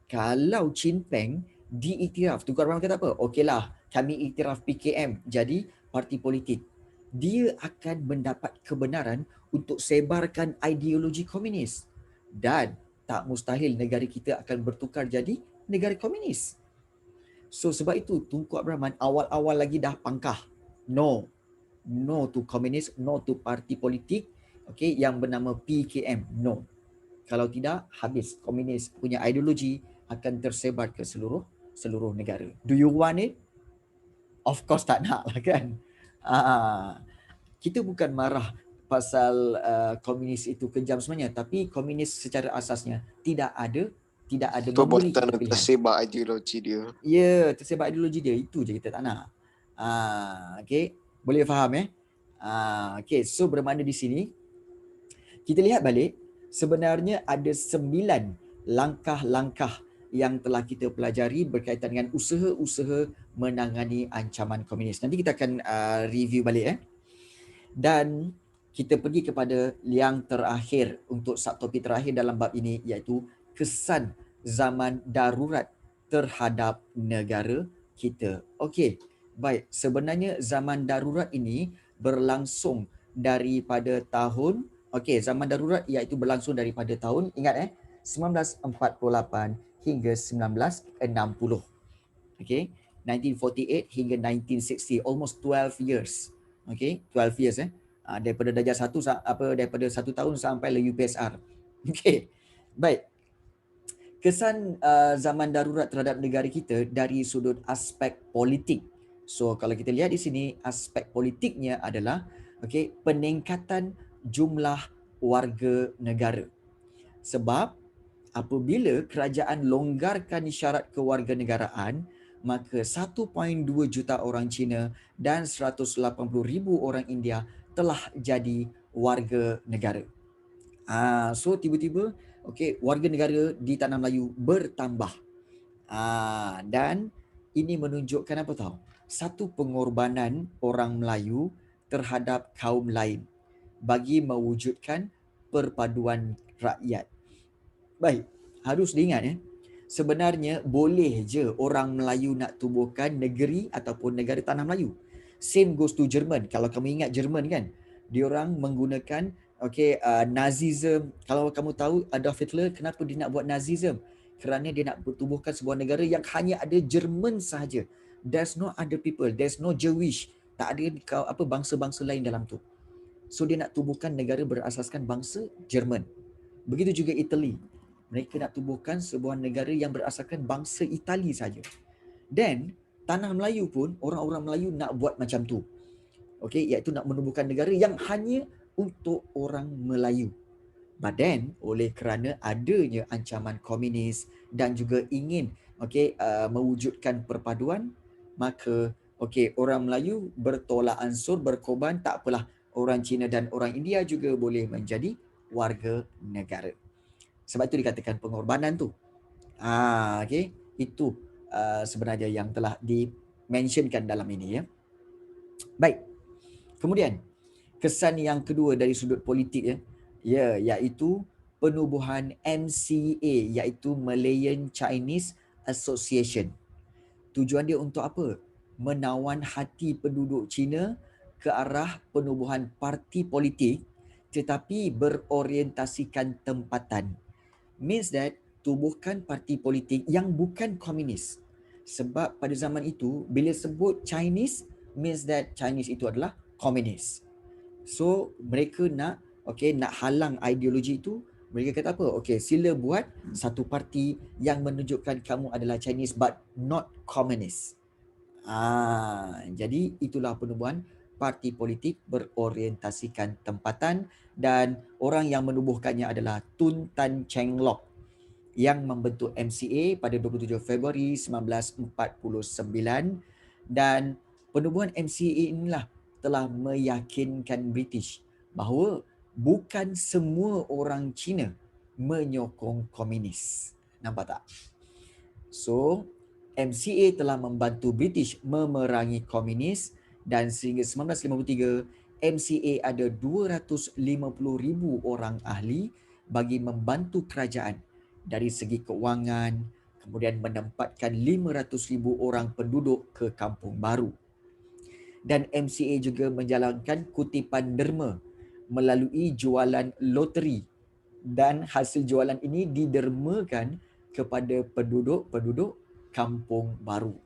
Kalau Chin Peng diiktiraf, Tunku Abdul Rahman kata apa? Okeylah, kami iktiraf PKM jadi parti politik. Dia akan mendapat kebenaran untuk sebarkan ideologi komunis. Dan tak mustahil negara kita akan bertukar jadi negara komunis. So sebab itu Tunku Abdul Rahman awal-awal lagi dah pangkah. No to komunis, no to parti politik yang bernama PKM. No. Kalau tidak, habis. Komunis punya ideologi akan tersebar ke seluruh negara. Do you want it? Of course tak nak lah kan. Kita bukan marah pasal komunis itu kejam sebenarnya, tapi komunis secara asasnya tidak ada perbuatan tersebar ideologi dia. Ya, tersebar ideologi dia. Itu je kita tak nak. Boleh faham so bermakna di sini kita lihat balik, sebenarnya ada 9 langkah-langkah yang telah kita pelajari berkaitan dengan usaha-usaha menangani ancaman komunis. Nanti kita akan review balik dan kita pergi kepada yang terakhir untuk subtopik terakhir dalam bab ini, iaitu kesan zaman darurat terhadap negara kita. Baik, sebenarnya zaman darurat ini berlangsung daripada tahun zaman darurat iaitu berlangsung daripada tahun 1948 hingga 1960. 1948 hingga 1960, almost 12 years. 12 years Daripada darjah 1 daripada 1 tahun sampai UPSR. Okey. Baik. Kesan zaman darurat terhadap negara kita dari sudut aspek politik. So kalau kita lihat di sini, aspek politiknya adalah peningkatan jumlah warga negara. Sebab apabila kerajaan longgarkan syarat kewarganegaraan, maka 1.2 juta orang Cina dan 180,000 orang India telah jadi warga negara. So tiba-tiba warga negara di Tanah Melayu bertambah. Dan ini menunjukkan apa tahu? Satu pengorbanan orang Melayu terhadap kaum lain bagi mewujudkan perpaduan rakyat. Baik, harus diingat sebenarnya boleh je orang Melayu nak tubuhkan negeri ataupun negara Tanah Melayu. Same goes to Jerman. Kalau kamu ingat Jerman kan, diorang menggunakan Nazism. Kalau kamu tahu Adolf Hitler, kenapa dia nak buat Nazism? Kerana dia nak bertubuhkan sebuah negara yang hanya ada Jerman sahaja. There's no other people, there's no Jewish. Tak ada bangsa-bangsa lain dalam tu. So dia nak tubuhkan negara berasaskan bangsa Jerman. Begitu juga Italy. Mereka nak tubuhkan sebuah negara yang berasaskan bangsa Itali saja. Dan Tanah Melayu pun orang-orang Melayu nak buat macam tu. Iaitu nak menubuhkan negara yang hanya untuk orang Melayu. But then oleh kerana adanya ancaman komunis dan juga ingin mewujudkan perpaduan, maka orang Melayu bertolak ansur, berkorban, tak apalah, orang Cina dan orang India juga boleh menjadi warga negara. Sebab itu dikatakan pengorbanan tu. Itu sebenarnya yang telah dimentionkan dalam ini ya. Baik. Kemudian kesan yang kedua dari sudut politik iaitu penubuhan MCA, iaitu Malayan Chinese Association. Tujuan dia untuk apa? Menawan hati penduduk Cina ke arah penubuhan parti politik tetapi berorientasikan tempatan. Means that tubuhkan parti politik yang bukan komunis. Sebab pada zaman itu bila sebut Chinese, means that Chinese itu adalah komunis. So mereka nak halang ideologi itu. Mereka kata apa? Sila buat satu parti yang menunjukkan kamu adalah Chinese but not communist. Jadi itulah penubuhan parti politik berorientasikan tempatan, dan orang yang menubuhkannya adalah Tun Tan Cheng Lock yang membentuk MCA pada 27 Februari 1949, dan penubuhan MCA inilah telah meyakinkan British bahawa bukan semua orang Cina menyokong komunis. Nampak tak? So, MCA telah membantu British memerangi komunis, dan sehingga 1953, MCA ada 250,000 orang ahli bagi membantu kerajaan dari segi keuangan, kemudian menempatkan 500,000 orang penduduk ke kampung baru. Dan MCA juga menjalankan kutipan derma melalui jualan loteri, dan hasil jualan ini didermakan kepada penduduk-penduduk kampung baru.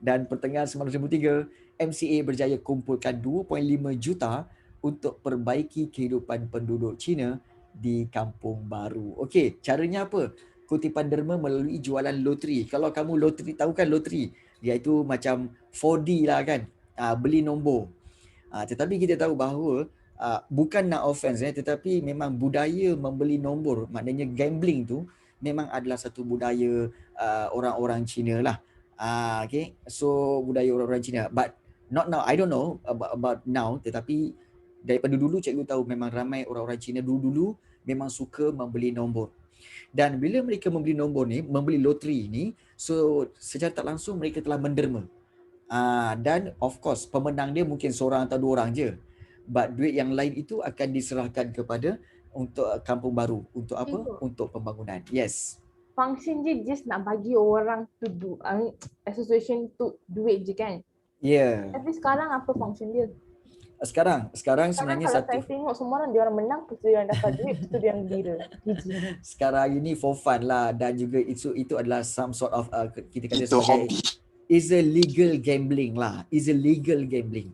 Dan pertengahan 1953, MCA berjaya kumpulkan 2.5 juta untuk perbaiki kehidupan penduduk Cina di kampung baru. Caranya apa? Kutipan derma melalui jualan loteri. Kalau kamu loteri, tahu kan loteri? Iaitu macam 4D lah kan, beli nombor. Tetapi kita tahu bahawa bukan nak offense tetapi memang budaya membeli nombor, maknanya gambling tu memang adalah satu budaya orang-orang Cina lah. So budaya orang-orang Cina, but not now, I don't know about now, tetapi daripada dulu cikgu tahu memang ramai orang-orang Cina dulu memang suka membeli nombor. Dan bila mereka membeli nombor ni, membeli loteri ni, so secara tak langsung mereka telah menderma. Dan of course pemenang dia mungkin seorang atau dua orang je, but duit yang lain itu akan diserahkan kepada untuk kampung baru. Untuk apa? Untuk pembangunan. Yes. Function dia just nak bagi orang tu association tu duit je kan? Yeah. Tapi sekarang apa function dia? Sekarang sebenarnya kalau satu. saya tengok semua orang, dia orang menang, lepas tu dia orang dapat duit, lepas tu dia orang dira. Sekarang ini for fun lah, dan juga itu adalah some sort of kita kata itu sebagai hobi. is a legal gambling lah. Is a legal gambling.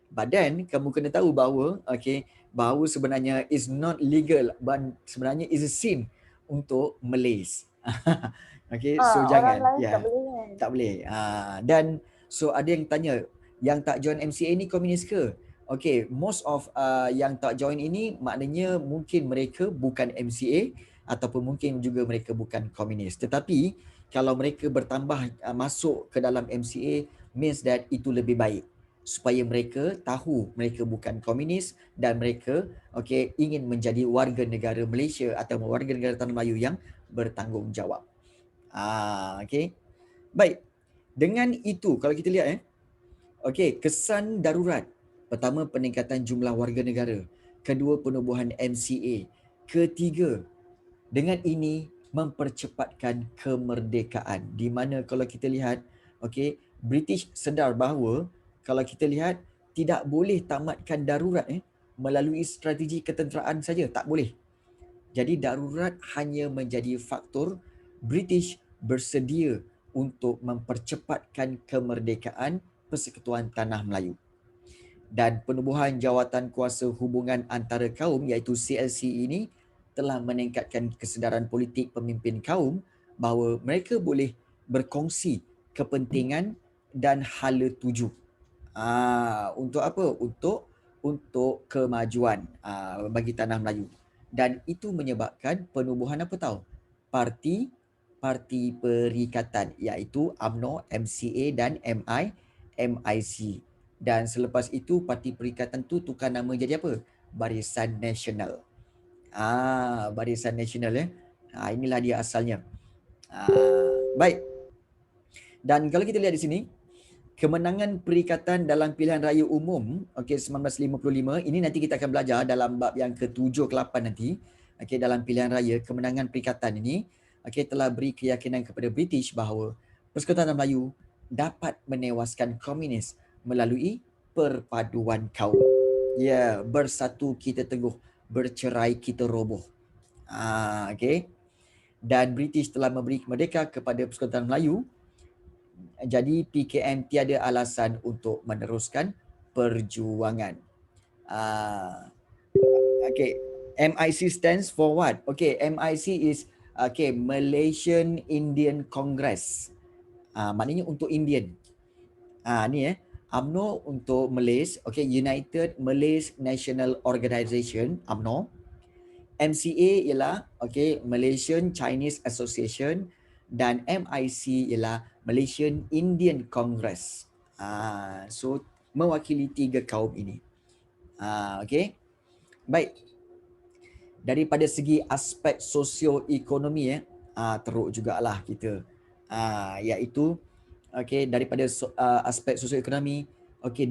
But then kamu kena tahu bahawa bahawa sebenarnya is not legal, but sebenarnya is a sin untuk meles. So Orang jangan, lain tak boleh kan? tak boleh. Dan so ada yang tanya, yang tak join MCA ni komunis ke? Most of yang tak join ini maknanya mungkin mereka bukan MCA ataupun mungkin juga mereka bukan komunis. Tetapi kalau mereka bertambah masuk ke dalam MCA, means that itu lebih baik supaya mereka tahu mereka bukan komunis dan mereka ingin menjadi warga negara Malaysia atau warga negara Tanah Melayu yang bertanggungjawab. Baik. Dengan itu kalau kita lihat kesan darurat. Pertama, peningkatan jumlah warga negara. Kedua, penubuhan MCA. Ketiga, dengan ini mempercepatkan kemerdekaan. Di mana kalau kita lihat British sedar bahawa kalau kita lihat tidak boleh tamatkan darurat melalui strategi ketenteraan saja, tak boleh. Jadi darurat hanya menjadi faktor British bersedia untuk mempercepatkan kemerdekaan Persekutuan Tanah Melayu. Dan penubuhan jawatan kuasa hubungan antara kaum iaitu CLC ini telah meningkatkan kesedaran politik pemimpin kaum bahawa mereka boleh berkongsi kepentingan dan hala tuju. Untuk apa? Untuk kemajuan bagi Tanah Melayu. Dan itu menyebabkan penubuhan apa tahu? Parti Perikatan iaitu UMNO, MCA dan MIC. Dan selepas itu Parti Perikatan tu tukar nama jadi apa? Barisan Nasional. Barisan Nasional inilah dia asalnya. Baik. Dan kalau kita lihat di sini, kemenangan Perikatan dalam pilihan raya umum 1955, ini nanti kita akan belajar dalam bab yang ke-7 ke-8 nanti. Dalam pilihan raya, kemenangan Perikatan ini telah beri keyakinan kepada British bahawa Persekutuan Tanah Melayu dapat menewaskan komunis melalui perpaduan kaum. Bersatu kita teguh, bercerai kita roboh. Dan British telah memberi merdeka kepada Persekutuan Tanah Melayu. Jadi PKM tiada alasan untuk meneruskan perjuangan. MIC stands for what? MIC is Malaysian Indian Congress. Maknanya untuk Indian. Ni UMNO untuk Malays, United Malays National Organisation, UMNO. MCA ialah Malaysian Chinese Association dan MIC ialah Malaysian Indian Congress. So mewakili 3 kaum ini. Baik. Daripada segi aspek sosioekonomi teruk jugalah kita. Iaitu daripada aspek sosioekonomi,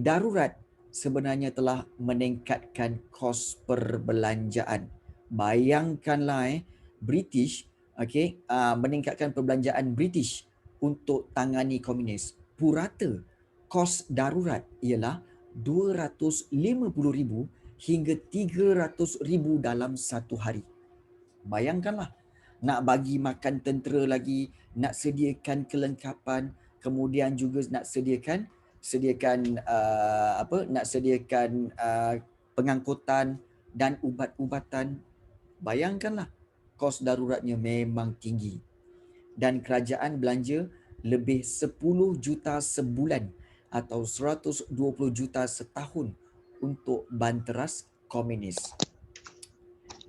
darurat sebenarnya telah meningkatkan kos perbelanjaan. Bayangkanlah British meningkatkan perbelanjaan British untuk tangani komunis. Purata kos darurat ialah 250,000 hingga 300,000 dalam satu hari. Bayangkanlah, nak bagi makan tentera lagi, nak sediakan kelengkapan, kemudian juga nak sediakan pengangkutan dan ubat-ubatan. Bayangkanlah, kos daruratnya memang tinggi. Dan kerajaan belanja lebih 10 juta sebulan atau 120 juta setahun untuk banteras komunis.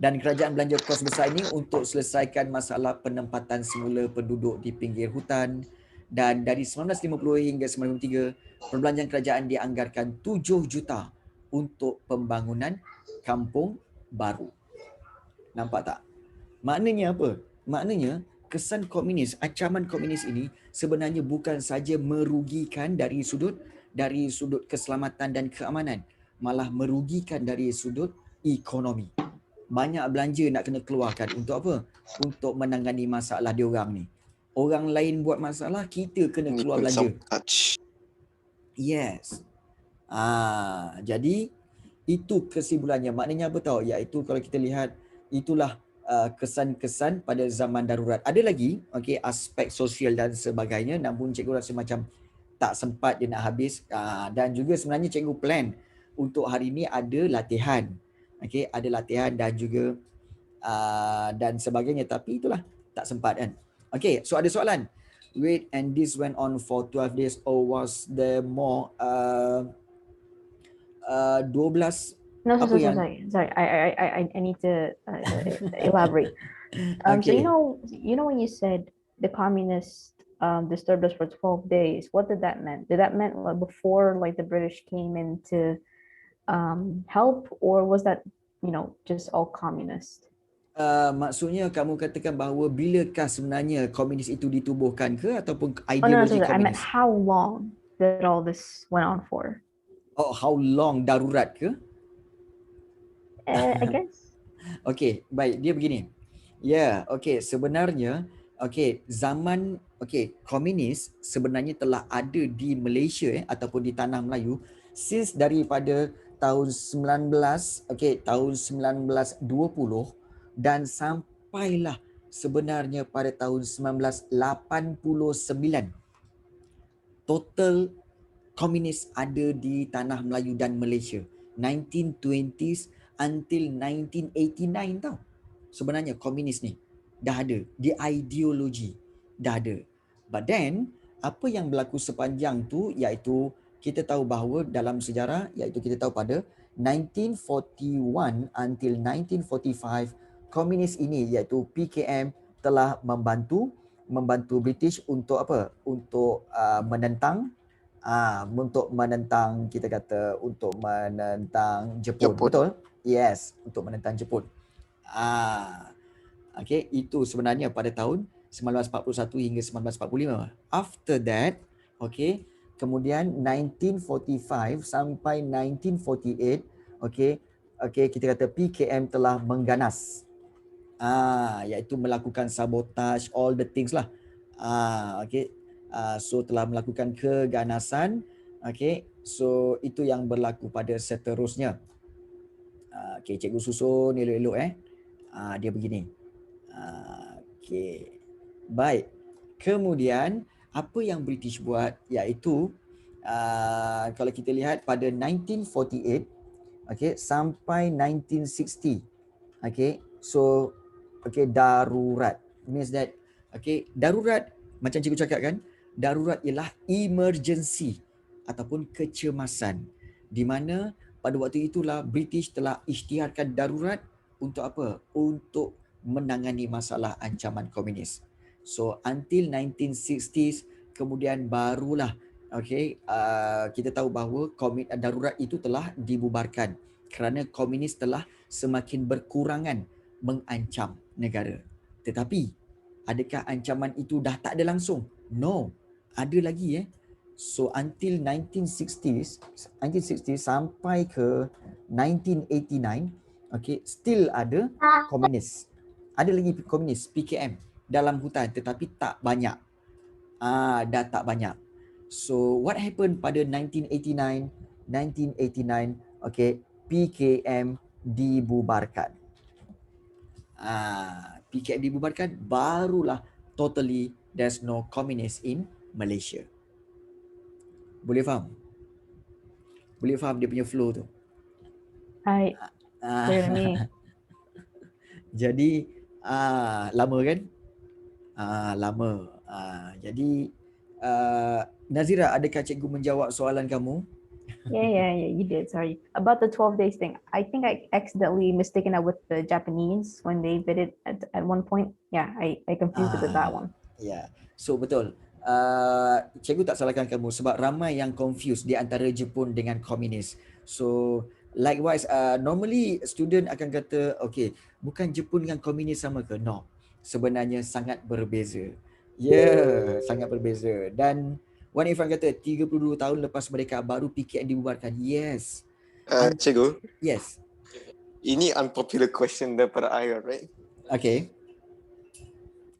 Dan kerajaan belanja kos besar ini untuk selesaikan masalah penempatan semula penduduk di pinggir hutan. Dan dari 1950 hingga 1993, perbelanjaan kerajaan dianggarkan 7 juta untuk pembangunan kampung baru. Nampak tak? Maknanya apa? Maknanya kesan komunis, ancaman komunis ini sebenarnya bukan saja merugikan dari sudut keselamatan dan keamanan, malah merugikan dari sudut ekonomi. Banyak belanja nak kena keluarkan untuk apa? Untuk menangani masalah diorang ni. Orang lain buat masalah, kita kena keluar belanja. Yes. Jadi itu kesimpulannya. Maknanya apa tahu? Iaitu kalau kita lihat, itulah kesan-kesan pada zaman darurat. Ada lagi aspek sosial dan sebagainya, namun cikgu rasa macam tak sempat dia nak habis, dan juga sebenarnya cikgu plan untuk hari ini ada latihan. Okay, ada latihan dan juga dan sebagainya, tapi itulah tak sempat kan. Okay, so ada soalan. Wait, and this went on for 12 days or was there more 12 No, apa yang sorry. I need to elaborate. So okay. you know when you said the communists disturbed us for 12 days, what did that mean? Did that mean like before like the British came in to help, or was that, you know, just all communist? Maksudnya kamu katakan bahawa bilakah sebenarnya komunis itu ditubuhkan ke ataupun Oh no, ideologi I meant komunis? how long did all this went on for? Oh, how long, darurat ke? I guess. Okey, baik, dia begini. Ya, okey, sebenarnya zaman komunis sebenarnya telah ada di Malaysia ataupun di tanah Melayu since daripada tahun 1920 dan sampailah sebenarnya pada tahun 1989. Total komunis ada di tanah Melayu dan Malaysia. 1920s until 1989 tau. Sebenarnya komunis ni dah ada. Di ideologi dah ada. But then, apa yang berlaku sepanjang tu iaitu kita tahu bahawa dalam sejarah, iaitu kita tahu pada 1941 until 1945, komunis ini iaitu PKM telah membantu British untuk apa? Untuk menentang kita kata untuk menentang Jepun. Betul? Yes, untuk menentang Jepun. Okay, itu sebenarnya pada tahun 1941 hingga 1945. After that, okay, kemudian 1945 sampai 1948, okay, kita kata PKM telah mengganas. Iaitu melakukan sabotage, all the things lah. Okay. So telah melakukan keganasan. Okay. So itu yang berlaku pada seterusnya. Okay, cikgu susun elok-elok dia begini. Okay. Baik. Kemudian apa yang British buat iaitu kalau kita lihat pada 1948 okay, sampai 1960. Okay. So darurat means that darurat macam cikgu cakap kan, darurat ialah emergency ataupun kecemasan, di mana pada waktu itulah British telah isytiharkan darurat untuk apa? Untuk menangani masalah ancaman komunis. So until 1960s kemudian barulah kita tahu bahawa darurat itu telah dibubarkan kerana komunis telah semakin berkurangan mengancam negara. Tetapi adakah ancaman itu dah tak ada langsung? No, ada lagi So until 1960s sampai ke 1989, still ada komunis. Ada lagi komunis PKM dalam hutan tetapi tak banyak. Dah tak banyak. So what happened pada 1989, PKM dibubarkan. PKM dibubarkan, barulah totally there's no communist in Malaysia. Boleh faham? Boleh faham dia punya flow tu? Clear to me. Jadi lama kan? Lama. Jadi Nazira, adakah cikgu menjawab soalan kamu? Yeah, you did. Sorry. About the 12 days thing. I think I accidentally mistaken that with the Japanese when they did it at one point. Yeah, I confused it with that one. Yeah. So betul. Cikgu tak salahkan kamu sebab ramai yang confused di antara Jepun dengan komunis. So likewise, normally student akan kata, okay, bukan Jepun dengan komunis sama ke? No. Sebenarnya sangat berbeza. Sangat berbeza. Dan Wan Irfan kata 32 tahun lepas mereka baru PKM dibubarkan. Yes. Cikgu. Yes. Ini unpopular question daripada I, right? Okay.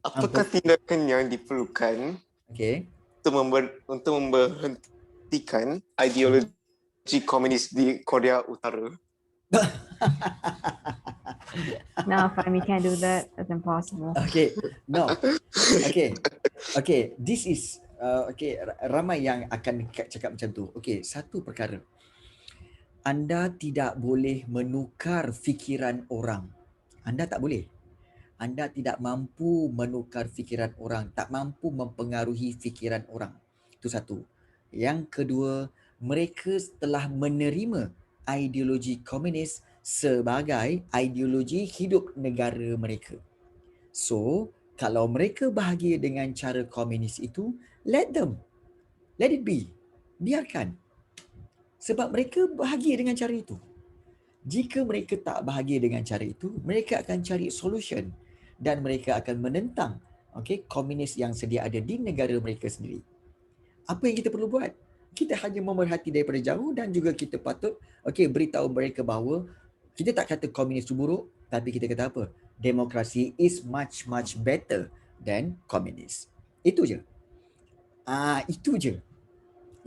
Apakah tindakan yang diperlukan untuk memberhentikan ideologi komunis di Korea Utara? No, fine, we can't do that. That's impossible. Okay. No. Okay. This is ramai yang akan cakap macam tu. Okay, satu perkara. Anda tidak boleh menukar fikiran orang. Anda tak boleh. Anda tidak mampu menukar fikiran orang, tak mampu mempengaruhi fikiran orang. Itu satu. Yang kedua, mereka telah menerima ideologi komunis sebagai ideologi hidup negara mereka. So, kalau mereka bahagia dengan cara komunis itu, let them. Let it be. Biarkan. Sebab mereka bahagia dengan cara itu. Jika mereka tak bahagia dengan cara itu, mereka akan cari solution dan mereka akan menentang komunis yang sedia ada di negara mereka sendiri. Apa yang kita perlu buat? Kita hanya memerhati daripada jauh dan juga kita patut beritahu mereka bahawa kita tak kata komunis itu buruk, tapi kita kata apa? Demokrasi is much better than komunis. Itu je. Itu je.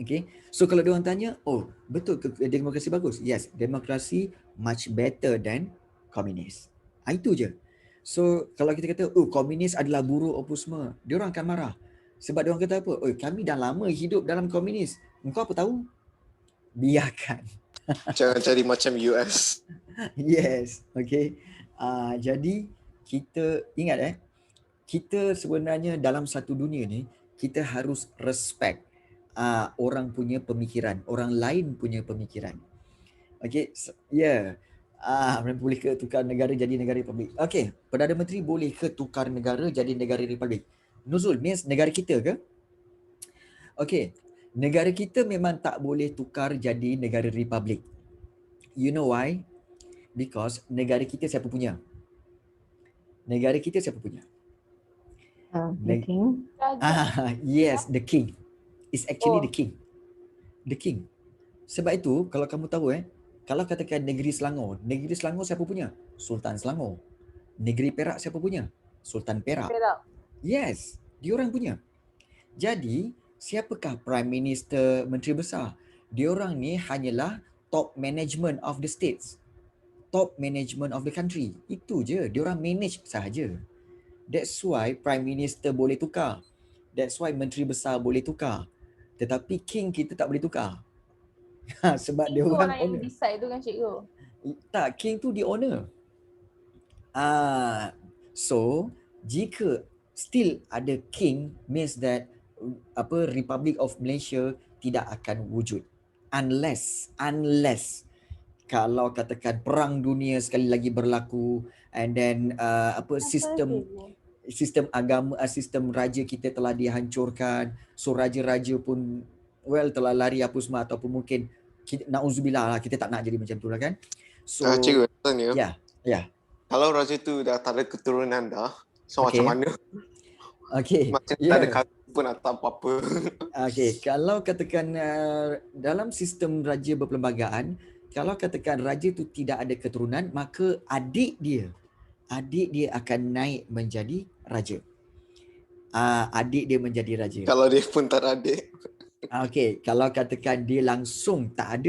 Okay. So kalau diorang tanya, oh betul ke demokrasi bagus? Yes, demokrasi much better than komunis. Itu je. So kalau kita kata, oh komunis adalah buruk apa semua, diorang akan marah. Sebab diorang kata apa? Oh kami dah lama hidup dalam komunis. Engkau apa tahu? Biarkan. Jangan jadi macam US. Yes, okay. Jadi kita ingat kita sebenarnya dalam satu dunia ni, kita harus respect orang punya pemikiran, orang lain punya pemikiran. Okay, boleh ke tukar negara jadi negara republik? Okay, Perdana Menteri boleh ke tukar negara jadi negara republik? Nuzul, means negara kita ke? Okay, negara kita memang tak boleh tukar jadi negara republik. You know why? Because negara kita siapa punya? Negara kita siapa punya? The king. Yes, the king. It's actually the king. The king. Sebab itu, kalau kamu tahu kalau katakan negeri Selangor siapa punya? Sultan Selangor. Negeri Perak siapa punya? Sultan Perak. Yes, diorang punya. Jadi, siapakah Prime Minister, Menteri Besar? Diorang ni hanyalah top management of the states. Top management of the country. Itu je, diorang manage sahaja. That's why Prime Minister boleh tukar. That's why Menteri Besar boleh tukar. Tetapi king kita tak boleh tukar. Sebab king dia orang yang owner. decide tu kan cikgu? Tak, king tu di owner. So jika still ada king, means that Republic of Malaysia tidak akan wujud. Unless kalau katakan perang dunia sekali lagi berlaku, and then sistem agama, sistem raja kita telah dihancurkan, so raja-raja pun telah lari apa semua, ataupun mungkin na'udzubillah lah, kita tak nak jadi macam tu lah kan. So cikgu tanya. Ya. Kalau raja tu dah tak ada keturunan dah, so macam mana? Macam tak ada kaki pun atau apa-apa. Kalau katakan dalam sistem raja berperlembagaan, kalau katakan raja tu tidak ada keturunan, maka adik dia akan naik menjadi raja. Adik dia menjadi raja. Kalau dia pun tak ada adik. Kalau katakan dia langsung tak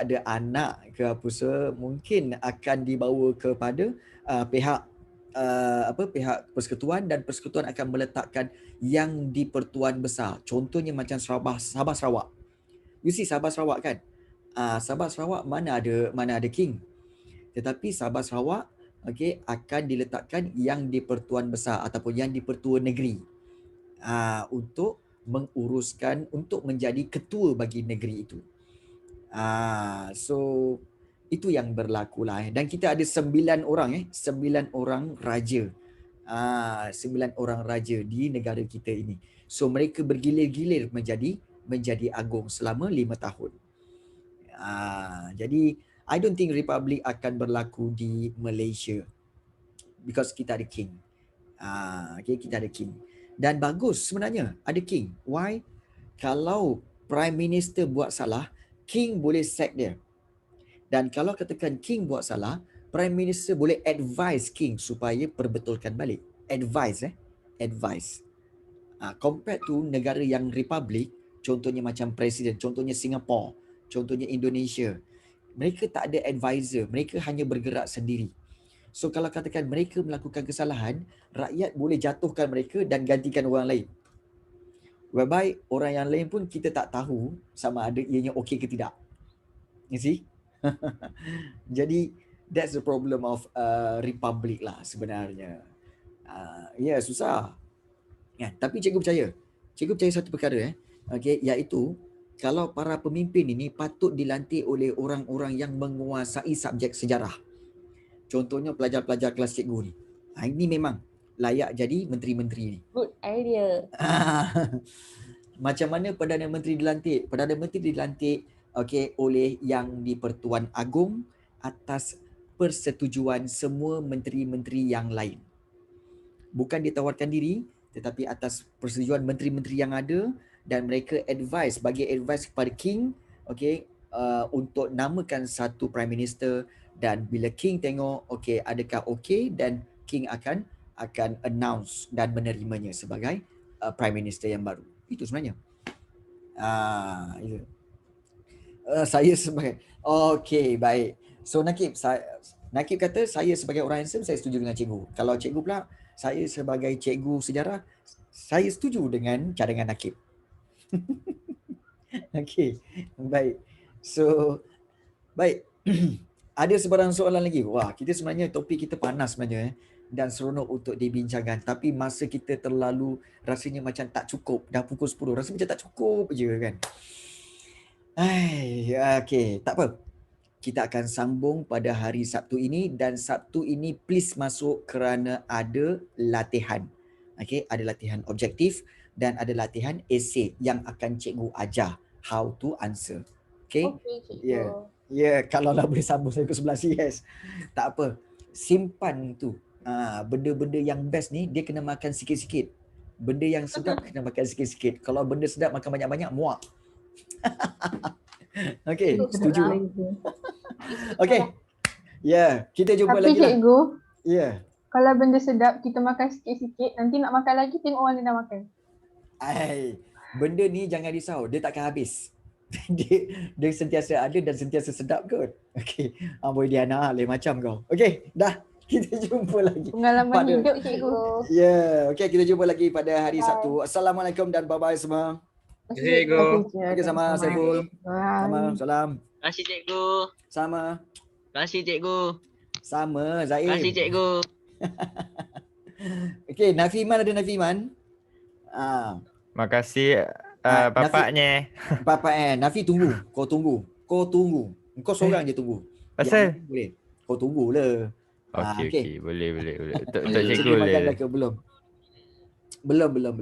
ada anak ke apa semua, mungkin akan dibawa kepada pihak persekutuan, dan persekutuan akan meletakkan yang di Pertuan Besar. Contohnya macam Sabah Sarawak. You see Sabah Sarawak kan? Sabah Sarawak mana ada king. Tetapi Sabah Sarawak akan diletakkan yang di Pertuan Besar ataupun yang di Pertua Negeri untuk menguruskan, untuk menjadi ketua bagi negeri itu. So itu yang berlaku lah. Dan kita ada 9 orang raja. 9 orang raja di negara kita ini. So mereka bergilir-gilir menjadi agung selama 5 tahun. Jadi I don't think republik akan berlaku di Malaysia because kita ada king. Kita ada king. Dan bagus sebenarnya ada king. Why? Kalau prime minister buat salah, king boleh sack dia. Dan kalau katakan king buat salah, prime minister boleh advise king supaya perbetulkan balik. Advice. Compared to negara yang republik, contohnya macam presiden, contohnya Singapore, contohnya Indonesia, mereka tak ada advisor, mereka hanya bergerak sendiri. So kalau katakan mereka melakukan kesalahan, rakyat boleh jatuhkan mereka dan gantikan orang lain. Whereby orang yang lain pun kita tak tahu sama ada ianya okey ke tidak. You see? Jadi that's the problem of republic lah sebenarnya. Susah. Tapi cikgu percaya satu perkara iaitu kalau para pemimpin ini patut dilantik oleh orang-orang yang menguasai subjek sejarah. Contohnya pelajar-pelajar kelas cikgu ni. Ini memang layak jadi menteri-menteri ni. Good idea. Macam mana Perdana Menteri dilantik? Perdana Menteri dilantik oleh Yang di-Pertuan Agong atas persetujuan semua menteri-menteri yang lain. Bukan ditawarkan diri, tetapi atas persetujuan menteri-menteri yang ada, dan mereka bagi advice kepada King untuk namakan satu Prime Minister, dan bila King tengok adakah dan King akan announce dan menerimanya sebagai Prime Minister yang baru. Itu sebenarnya. Itu. Saya sebagai baik. So Nakib kata saya sebagai orang handsome saya setuju dengan cikgu. Kalau cikgu pula, saya sebagai cikgu sejarah saya setuju dengan cadangan Nakib. Baik. So baik. Ada sebarang soalan lagi? Wah, kita sebenarnya topik kita panas sebenarnya dan seronok untuk dibincangkan, tapi masa kita terlalu rasanya macam tak cukup. Dah pukul 10 rasa macam tak cukup je kan. Tak apa. Kita akan sambung pada hari Sabtu ini, dan Sabtu ini please masuk kerana ada latihan. Ada latihan objektif dan ada latihan esei yang akan cikgu ajar how to answer. Kalau lah boleh sambung saya ke sebelah yes. Tak apa. Simpan tu. Benda-benda yang best ni dia kena makan sikit-sikit. Benda yang sedap kena makan sikit-sikit. Kalau benda sedap makan banyak-banyak muak. Setuju. Kita jumpa lagi lah. Cikgu, kalau benda sedap kita makan sikit-sikit, nanti nak makan lagi tengok orang lain dah makan. Benda ni jangan risau, dia takkan habis. dia sentiasa ada dan sentiasa sedap kot. Boy Diana lain macam kau. Dah. Kita jumpa lagi. Pengalaman hidup cikgu. Kita jumpa lagi pada hari Sabtu. Assalamualaikum dan bye-bye semua. Cikgu. Sama Saiful. Sama. Salam. Terima kasih cikgu. Sama. Terima kasih cikgu. Sama Zaim. Terima kasih cikgu. Nafiman ada Nafiman. Makasih bapaknya. Bapak Nafi tunggu. Kau tunggu. Kau seorang je tunggu. Pasal? Boleh. Kau tunggulah. Okey, boleh. Untuk Cikgu cikgu boleh. Belum.